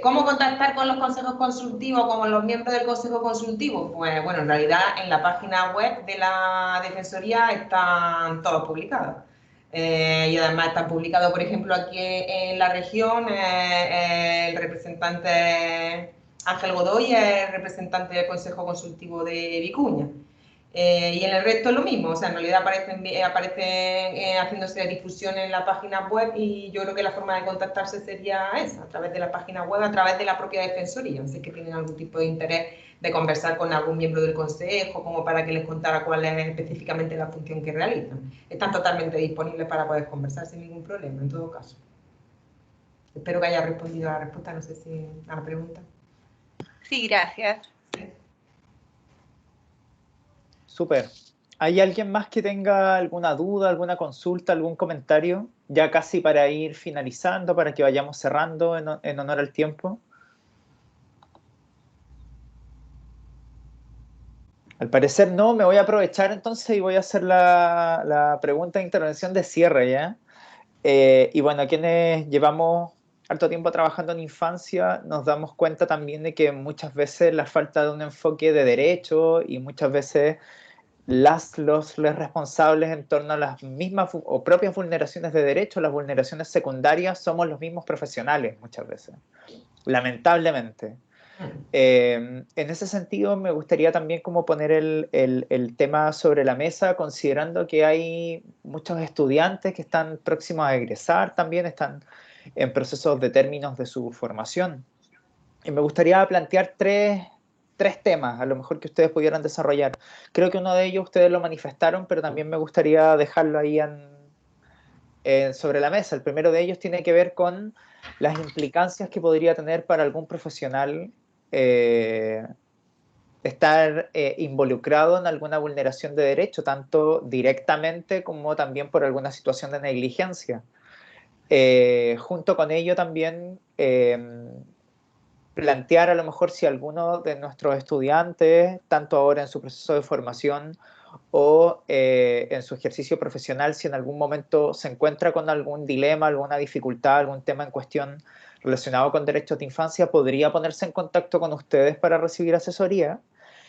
¿Cómo contactar con los consejos consultivos, con los miembros del Consejo Consultivo? Pues bueno, en realidad en la página web de la Defensoría están todos publicados. Y además están publicados, por ejemplo, aquí en la región, el representante Ángel Godoy es el representante del Consejo Consultivo de Vicuña. Y en el resto es lo mismo, o sea, en realidad aparecen haciéndose difusión en la página web y yo creo que la forma de contactarse sería esa, a través de la página web, a través de la propia Defensoría, si es que tienen algún tipo de interés de conversar con algún miembro del Consejo, como para que les contara cuál es específicamente la función que realizan. Están totalmente disponibles para poder conversar sin ningún problema, en todo caso. Espero que haya respondido a la respuesta, no sé si a la pregunta. Sí, gracias. Súper. ¿Hay alguien más que tenga alguna duda, alguna consulta, algún comentario? Ya casi para ir finalizando, para que vayamos cerrando en honor al tiempo. Al parecer no, me voy a aprovechar entonces y voy a hacer la pregunta de intervención de cierre, ¿ya? Y bueno, quienes llevamos harto tiempo trabajando en infancia, nos damos cuenta también de que muchas veces la falta de un enfoque de derecho y muchas veces los responsables en torno a las mismas o propias vulneraciones de derechos, las vulneraciones secundarias, somos los mismos profesionales muchas veces, lamentablemente. En ese sentido, me gustaría también como poner el tema sobre la mesa, considerando que hay muchos estudiantes que están próximos a egresar, también están en procesos de términos de su formación. Y me gustaría plantear tres temas, a lo mejor que ustedes pudieran desarrollar. Creo que uno de ellos ustedes lo manifestaron, pero también me gustaría dejarlo ahí sobre la mesa. El primero de ellos tiene que ver con las implicancias que podría tener para algún profesional estar involucrado en alguna vulneración de derecho, tanto directamente como también por alguna situación de negligencia. Junto con ello también plantear a lo mejor si alguno de nuestros estudiantes, tanto ahora en su proceso de formación o en su ejercicio profesional, si en algún momento se encuentra con algún dilema, alguna dificultad, algún tema en cuestión relacionado con derechos de infancia, podría ponerse en contacto con ustedes para recibir asesoría.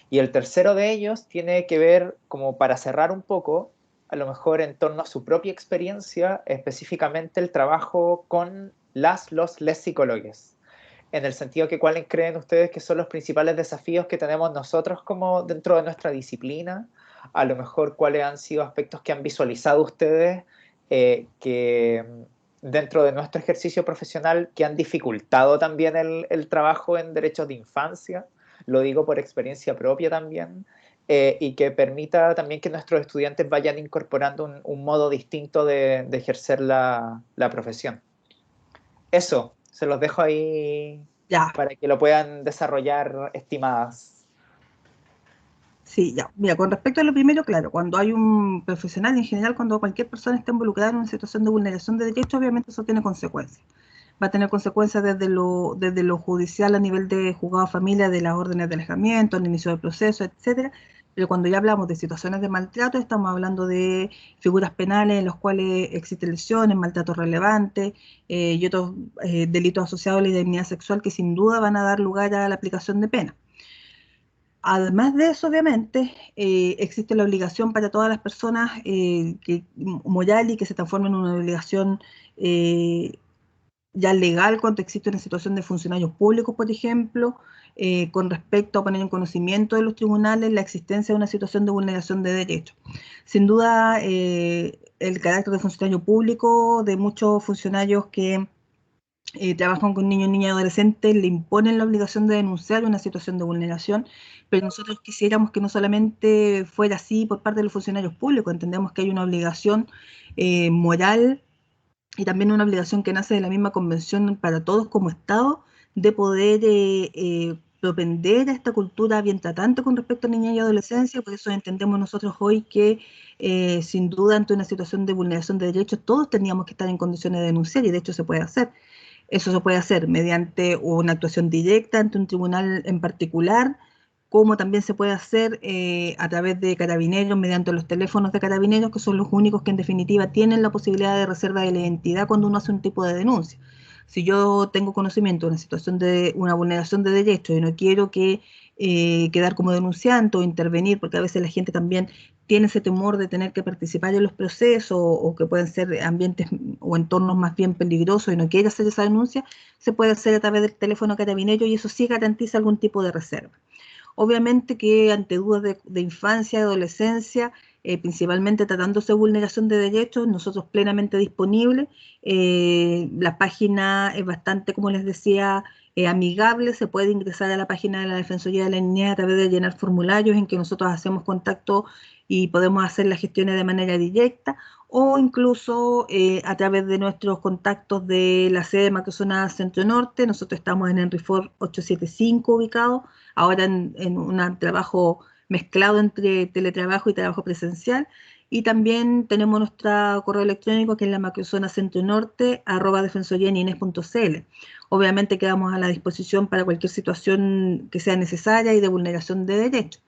Y el tercero de ellos tiene que ver, como para cerrar un poco, a lo mejor en torno a su propia experiencia, específicamente el trabajo con les psicólogos. En el sentido que cuáles creen ustedes que son los principales desafíos que tenemos nosotros como dentro de nuestra disciplina, a lo mejor cuáles han sido aspectos que han visualizado ustedes que dentro de nuestro ejercicio profesional que han dificultado también el trabajo en derechos de infancia, lo digo por experiencia propia también, y que permita también que nuestros estudiantes vayan incorporando un modo distinto de ejercer la profesión. Eso, se los dejo ahí para que lo puedan desarrollar, estimadas. Sí, ya. Mira, con respecto a lo primero, claro, cuando hay un profesional, en general, cuando cualquier persona está involucrada en una situación de vulneración de derechos, obviamente eso tiene consecuencias. Va a tener consecuencias desde lo judicial a nivel de juzgado de familia, de las órdenes de alejamiento, el inicio del proceso, etcétera. Pero cuando ya hablamos de situaciones de maltrato, estamos hablando de figuras penales en las cuales existen lesiones, maltratos relevantes y otros delitos asociados a la indemnidad sexual que sin duda van a dar lugar a la aplicación de pena. Además de eso, obviamente, existe la obligación para todas las personas moral y que se transforma en una obligación ya legal cuando existe una situación de funcionarios públicos, por ejemplo, con respecto a poner en conocimiento de los tribunales la existencia de una situación de vulneración de derechos. Sin duda, el carácter de funcionario público de muchos funcionarios que trabajan con niños, niñas y adolescentes, le imponen la obligación de denunciar una situación de vulneración, pero nosotros quisiéramos que no solamente fuera así por parte de los funcionarios públicos, entendemos que hay una obligación moral y también una obligación que nace de la misma convención para todos como Estado, de poder propender a esta cultura bien tratante con respecto a niñez y adolescencia. Por eso entendemos nosotros hoy que sin duda ante una situación de vulneración de derechos todos teníamos que estar en condiciones de denunciar y de hecho se puede hacer. Eso se puede hacer mediante una actuación directa ante un tribunal en particular, como también se puede hacer a través de carabineros, mediante los teléfonos de carabineros, que son los únicos que en definitiva tienen la posibilidad de reserva de la identidad cuando uno hace un tipo de denuncia. Si yo tengo conocimiento de una situación de una vulneración de derechos y no quiero quedar como denunciante o intervenir, porque a veces la gente también tiene ese temor de tener que participar en los procesos o que pueden ser ambientes o entornos más bien peligrosos y no quiere hacer esa denuncia, se puede hacer a través del teléfono carabinero y eso sí garantiza algún tipo de reserva. Obviamente que ante dudas de infancia, de adolescencia, principalmente tratándose de vulneración de derechos, nosotros plenamente disponibles. La página es bastante, como les decía, amigable. Se puede ingresar a la página de la Defensoría de la Niñez a través de llenar formularios en que nosotros hacemos contacto y podemos hacer las gestiones de manera directa, o incluso a través de nuestros contactos de la sede de Macrozona Centro Norte. Nosotros estamos en Henry Ford 875 ubicado, ahora en un trabajo mezclado entre teletrabajo y trabajo presencial. Y también tenemos nuestro correo electrónico, que es la macrozona centro-norte, @defensorianinés.cl. Obviamente quedamos a la disposición para cualquier situación que sea necesaria y de vulneración de derechos.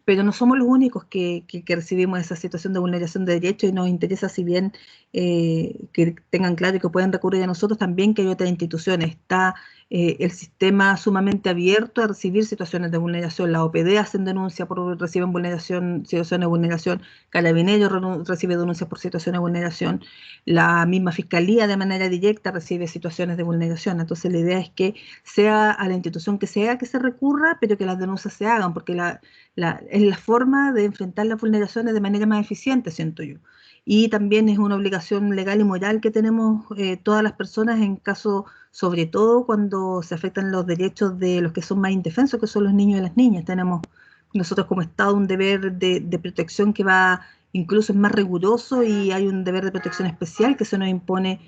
Pero no somos los únicos que recibimos esa situación de vulneración de derechos, y nos interesa, si bien que tengan claro que pueden recurrir a nosotros, también que hay otras instituciones. Está el sistema sumamente abierto a recibir situaciones de vulneración. La OPD hacen denuncia reciben situaciones de vulneración, Carabineros recibe denuncias por situaciones de vulneración, la misma Fiscalía de manera directa recibe situaciones de vulneración. Entonces la idea es que sea a la institución que sea que se recurra, pero que las denuncias se hagan, porque es la forma de enfrentar las vulneraciones de manera más eficiente, siento yo. Y también es una obligación legal y moral que tenemos todas las personas en caso, sobre todo cuando se afectan los derechos de los que son más indefensos, que son los niños y las niñas. Tenemos nosotros como Estado un deber de protección que va, incluso es más riguroso, y hay un deber de protección especial que se nos impone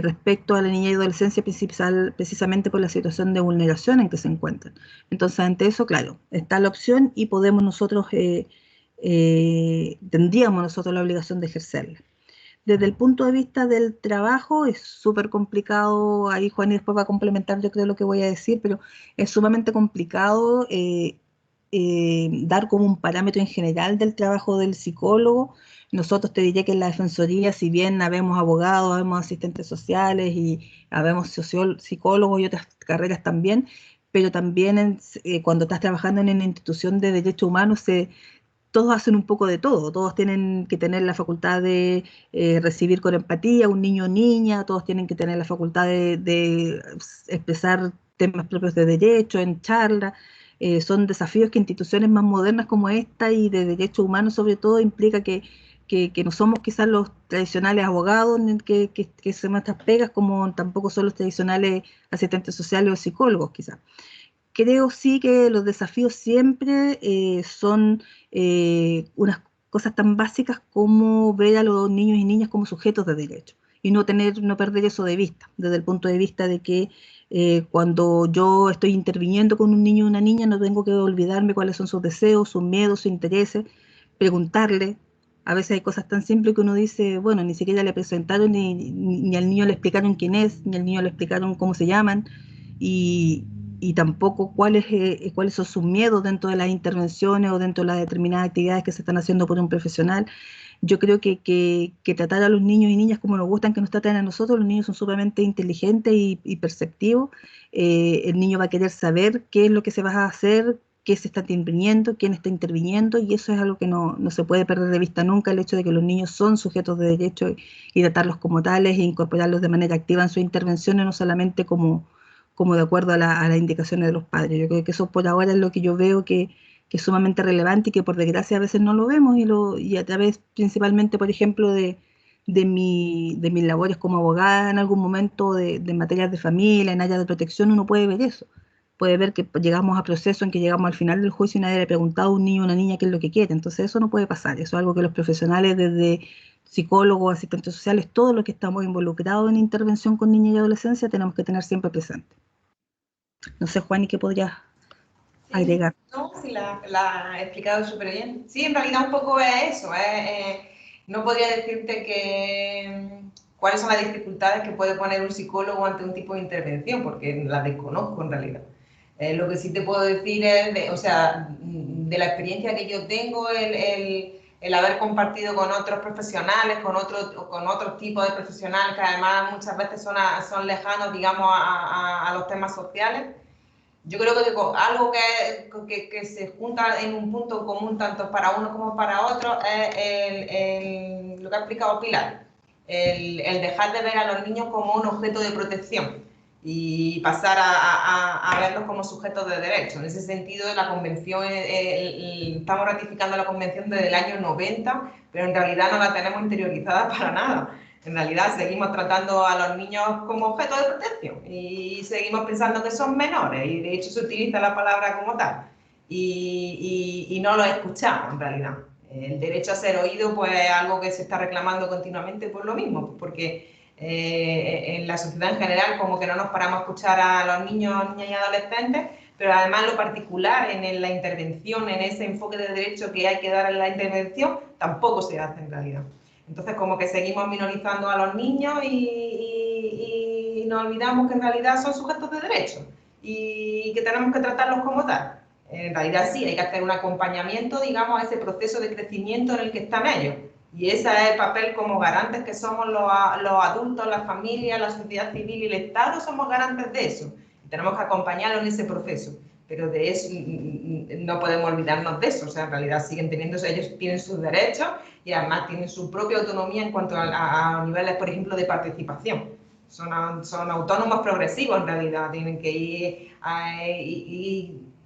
respecto a la niñez y adolescencia, precisamente por la situación de vulneración en que se encuentran. Entonces, ante eso, claro, está la opción y podemos nosotros, tendríamos nosotros la obligación de ejercerla. Desde el punto de vista del trabajo es súper complicado, ahí Juan y después va a complementar yo creo lo que voy a decir, pero es sumamente complicado dar como un parámetro en general del trabajo del psicólogo. Nosotros, te diré que en la Defensoría, si bien habemos abogados, habemos asistentes sociales y habemos psicólogos y otras carreras también, pero también cuando estás trabajando en una institución de derechos humanos, todos hacen un poco de todo, todos tienen que tener la facultad de recibir con empatía a un niño o niña, todos tienen que tener la facultad de expresar temas propios de derecho en charla. Son desafíos que instituciones más modernas como esta y de derechos humanos sobre todo implica que no somos quizás los tradicionales abogados que hacen estas pegas, como tampoco son los tradicionales asistentes sociales o psicólogos quizás. Creo sí que los desafíos siempre son unas cosas tan básicas como ver a los niños y niñas como sujetos de derecho y no perder eso de vista, desde el punto de vista de que cuando yo estoy interviniendo con un niño o una niña no tengo que olvidarme cuáles son sus deseos, sus miedos, sus intereses, preguntarle. A veces hay cosas tan simples que uno dice, bueno, ni siquiera le presentaron, ni al niño le explicaron quién es, ni al niño le explicaron cómo se llaman, y tampoco cuáles son sus miedos dentro de las intervenciones o dentro de las determinadas actividades que se están haciendo por un profesional. Yo creo que tratar a los niños y niñas como nos gustan que nos traten a nosotros. Los niños son sumamente inteligentes y perceptivos. El niño va a querer saber qué es lo que se va a hacer, qué se está interviniendo, quién está interviniendo, y eso es algo que no se puede perder de vista nunca, el hecho de que los niños son sujetos de derecho y tratarlos como tales e incorporarlos de manera activa en sus intervenciones, no solamente como de acuerdo a las indicaciones de los padres. Yo creo que eso por ahora es lo que yo veo que es sumamente relevante y que por desgracia a veces no lo vemos, y a través principalmente, por ejemplo, de mis labores como abogada en algún momento de materias de familia, en áreas de protección, uno puede ver eso. Puede ver que llegamos a procesos en que llegamos al final del juicio y nadie le ha preguntado a un niño o una niña qué es lo que quiere. Entonces eso no puede pasar. Eso es algo que los profesionales, desde psicólogos, asistentes sociales, todos los que estamos involucrados en intervención con niños y adolescencia, tenemos que tener siempre presente. No sé, Juan, ¿y qué podrías agregar? No, sí, la ha explicado súper bien. Sí, en realidad un poco es eso. No podría decirte cuáles son las dificultades que puede poner un psicólogo ante un tipo de intervención, porque las desconozco en realidad. Lo que sí te puedo decir es, de la experiencia que yo tengo, el haber compartido con otros profesionales, con otros tipos de profesionales que además muchas veces son lejanos, digamos, a los temas sociales. Yo creo que algo que se junta en un punto común tanto para uno como para otro es lo que ha explicado Pilar, el dejar de ver a los niños como un objeto de protección y pasar a verlos como sujetos de derecho. En ese sentido, la convención, estamos ratificando la convención desde el año 90, pero en realidad no la tenemos interiorizada para nada. En realidad seguimos tratando a los niños como objeto de protección y seguimos pensando que son menores, y de hecho se utiliza la palabra como tal, y no lo escuchamos en realidad. El derecho a ser oído pues es algo que se está reclamando continuamente por lo mismo, porque en la sociedad en general como que no nos paramos a escuchar a los niños, niñas y adolescentes, pero además lo particular en la intervención, en ese enfoque de derecho que hay que dar en la intervención, tampoco se hace en realidad. Entonces, como que seguimos minorizando a los niños y nos olvidamos que en realidad son sujetos de derecho y que tenemos que tratarlos como tal. En realidad sí, hay que hacer un acompañamiento, digamos, a ese proceso de crecimiento en el que están ellos. Y ese es el papel como garantes que somos los adultos, las familias, la sociedad civil y el Estado, somos garantes de eso. Y tenemos que acompañarlos en ese proceso. Pero de eso no podemos olvidarnos de eso. O sea, en realidad siguen teniendo, ellos tienen sus derechos y además tienen su propia autonomía en cuanto a niveles, por ejemplo, de participación. Son autónomos progresivos en realidad, tienen que ir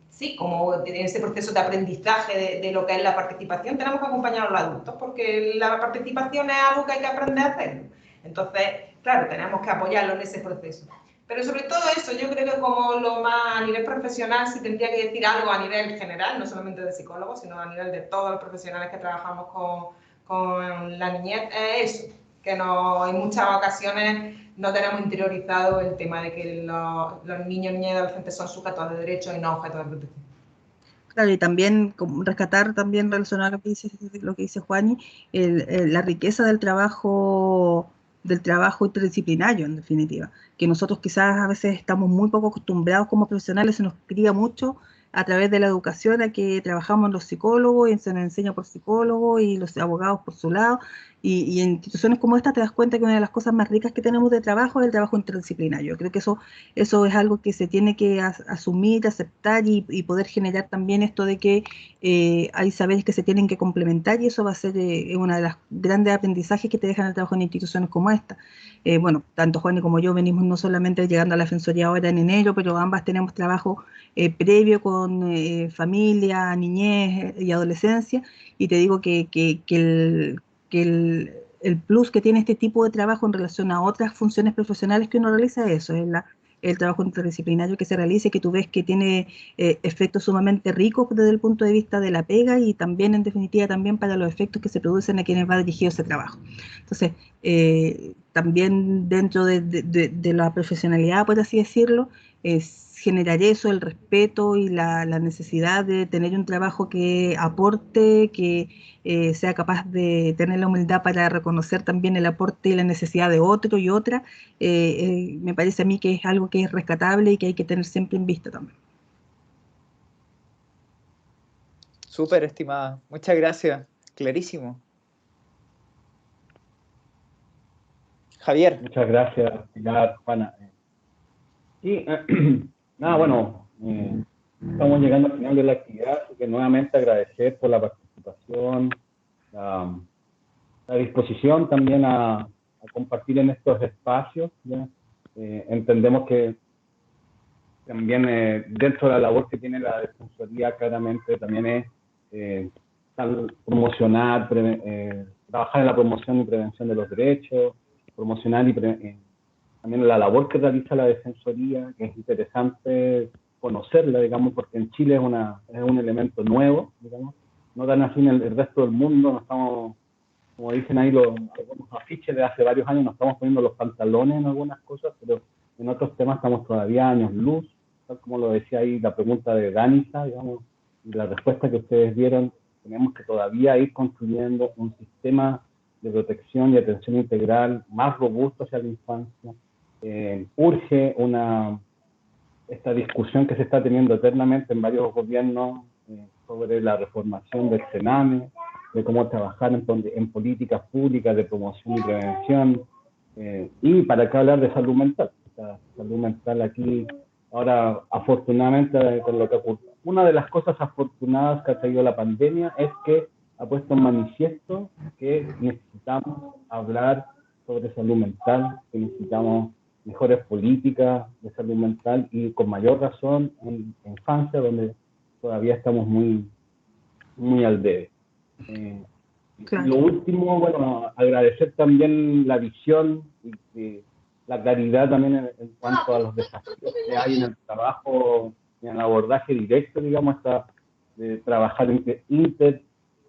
sí, como en ese proceso de aprendizaje de lo que es la participación, tenemos que acompañar a los adultos, porque la participación es algo que hay que aprender a hacer. Entonces, claro, tenemos que apoyarlo en ese proceso. Pero sobre todo eso, yo creo que como lo más a nivel profesional, si tendría que decir algo a nivel general, no solamente de psicólogos, sino a nivel de todos los profesionales que trabajamos con la niñez, es eso, que en muchas ocasiones no tenemos interiorizado el tema de que los niños, niñas y adolescentes son sujetos de derechos y no objetos de protección. Claro, y también rescatar, también relacionar lo que dice Juani, la riqueza del trabajo interdisciplinario, en definitiva, que nosotros quizás a veces estamos muy poco acostumbrados como profesionales, se nos cría mucho a través de la educación a que trabajamos los psicólogos y se nos enseña por psicólogos y los abogados por su lado, y en instituciones como esta te das cuenta que una de las cosas más ricas que tenemos de trabajo es el trabajo interdisciplinario. Yo creo que eso es algo que se tiene que asumir, aceptar y poder generar también esto de que hay saberes que se tienen que complementar, y eso va a ser una de las grandes aprendizajes que te dejan el trabajo en instituciones como esta. Bueno, tanto Juan como yo venimos no solamente llegando a la Defensoría ahora en enero, pero ambas tenemos trabajo previo con familia, niñez y adolescencia, y te digo que el plus que tiene este tipo de trabajo en relación a otras funciones profesionales que uno realiza es eso, es el trabajo interdisciplinario que se realiza y que tú ves que tiene efectos sumamente ricos desde el punto de vista de la pega y también, en definitiva, también para los efectos que se producen a quienes va dirigido ese trabajo. Entonces, también dentro de la profesionalidad, por así decirlo, generar eso, el respeto y la necesidad de tener un trabajo que aporte, que sea capaz de tener la humildad para reconocer también el aporte y la necesidad de otro y otra, me parece a mí que es algo que es rescatable y que hay que tener siempre en vista también. Súper, estimada. Muchas gracias. Clarísimo. Javier. Muchas gracias, Pilar, Juana. Sí, nada, bueno, estamos llegando al final de la actividad, así que nuevamente agradecer por la participación, la disposición también a compartir en estos espacios, ¿ya? Entendemos que también dentro de la labor que tiene la Defensoría claramente también es promocionar, trabajar en la promoción y prevención de los derechos, promocionar y también la labor que realiza la Defensoría, que es interesante conocerla, digamos, porque en Chile es un elemento nuevo, digamos, no tan así en el resto del mundo, no estamos, como dicen ahí algunos afiches de hace varios años, nos estamos poniendo los pantalones en algunas cosas, pero en otros temas estamos todavía años luz, tal como lo decía ahí la pregunta de Danisa, digamos, y la respuesta que ustedes dieron, tenemos que todavía ir construyendo un sistema de protección y atención integral más robusto hacia la infancia. Urge esta discusión que se está teniendo eternamente en varios gobiernos sobre la reformación del CENAME, de cómo trabajar en políticas públicas de promoción y prevención, y para qué hablar de salud mental. La salud mental aquí, ahora afortunadamente con lo que ocurre. Una de las cosas afortunadas que ha traído la pandemia es que ha puesto en manifiesto que necesitamos hablar sobre salud mental, que necesitamos mejores políticas de salud mental y con mayor razón en infancia, donde todavía estamos muy, muy al debe. Claro. Lo último, bueno, agradecer también la visión y la claridad también en cuanto a los desafíos que hay en el trabajo, en el abordaje directo, digamos, de trabajar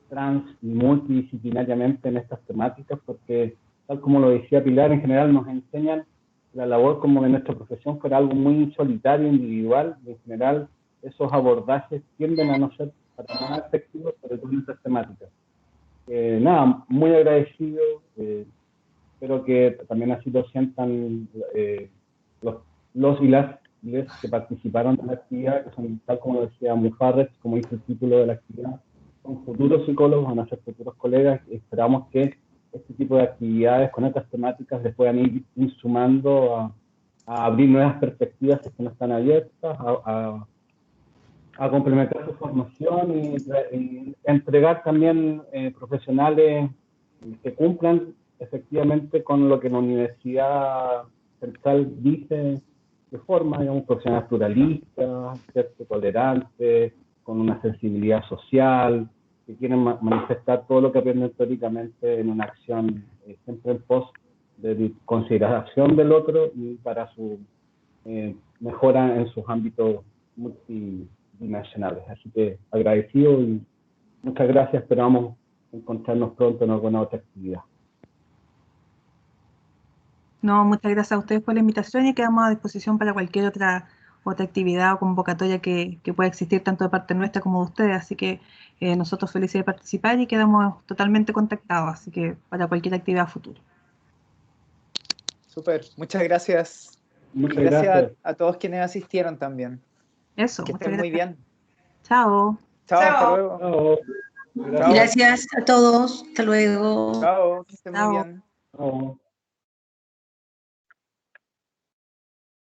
trans y multidisciplinariamente en estas temáticas, porque tal como lo decía Pilar, en general nos enseñan la labor como de nuestra profesión fuera algo muy solitario, individual, y en general esos abordajes tienden a no ser para nada efectivos, sobre todo en estas temáticas. Nada, muy agradecido, espero que también así lo sientan los y las que participaron en la actividad, que son, tal como decía Mufarrech, como dice el título de la actividad, son futuros psicólogos, van a ser futuros colegas, y esperamos que este tipo de actividades con estas temáticas les puedan ir sumando a abrir nuevas perspectivas que no están abiertas, a complementar su formación y entregar también profesionales que cumplan efectivamente con lo que la Universidad Central dice de forma, digamos, profesionales pluralistas, ¿cierto? Tolerantes, con una sensibilidad social, que quieren manifestar todo lo que aprenden teóricamente en una acción siempre en pos de consideración del otro y para su mejora en sus ámbitos multidimensionales. Así que agradecido y muchas gracias, esperamos encontrarnos pronto en alguna otra actividad. No, muchas gracias a ustedes por la invitación y quedamos a disposición para cualquier otra actividad o convocatoria que pueda existir tanto de parte nuestra como de ustedes. Así que nosotros felices de participar y quedamos totalmente contactados, así que para cualquier actividad futura. Súper, muchas gracias. Muchas gracias a todos quienes asistieron también. Eso, que estén muy bien. Chao. Chao, hasta luego. Chao. Gracias a todos, hasta luego. Chao, que estén muy bien. Chao.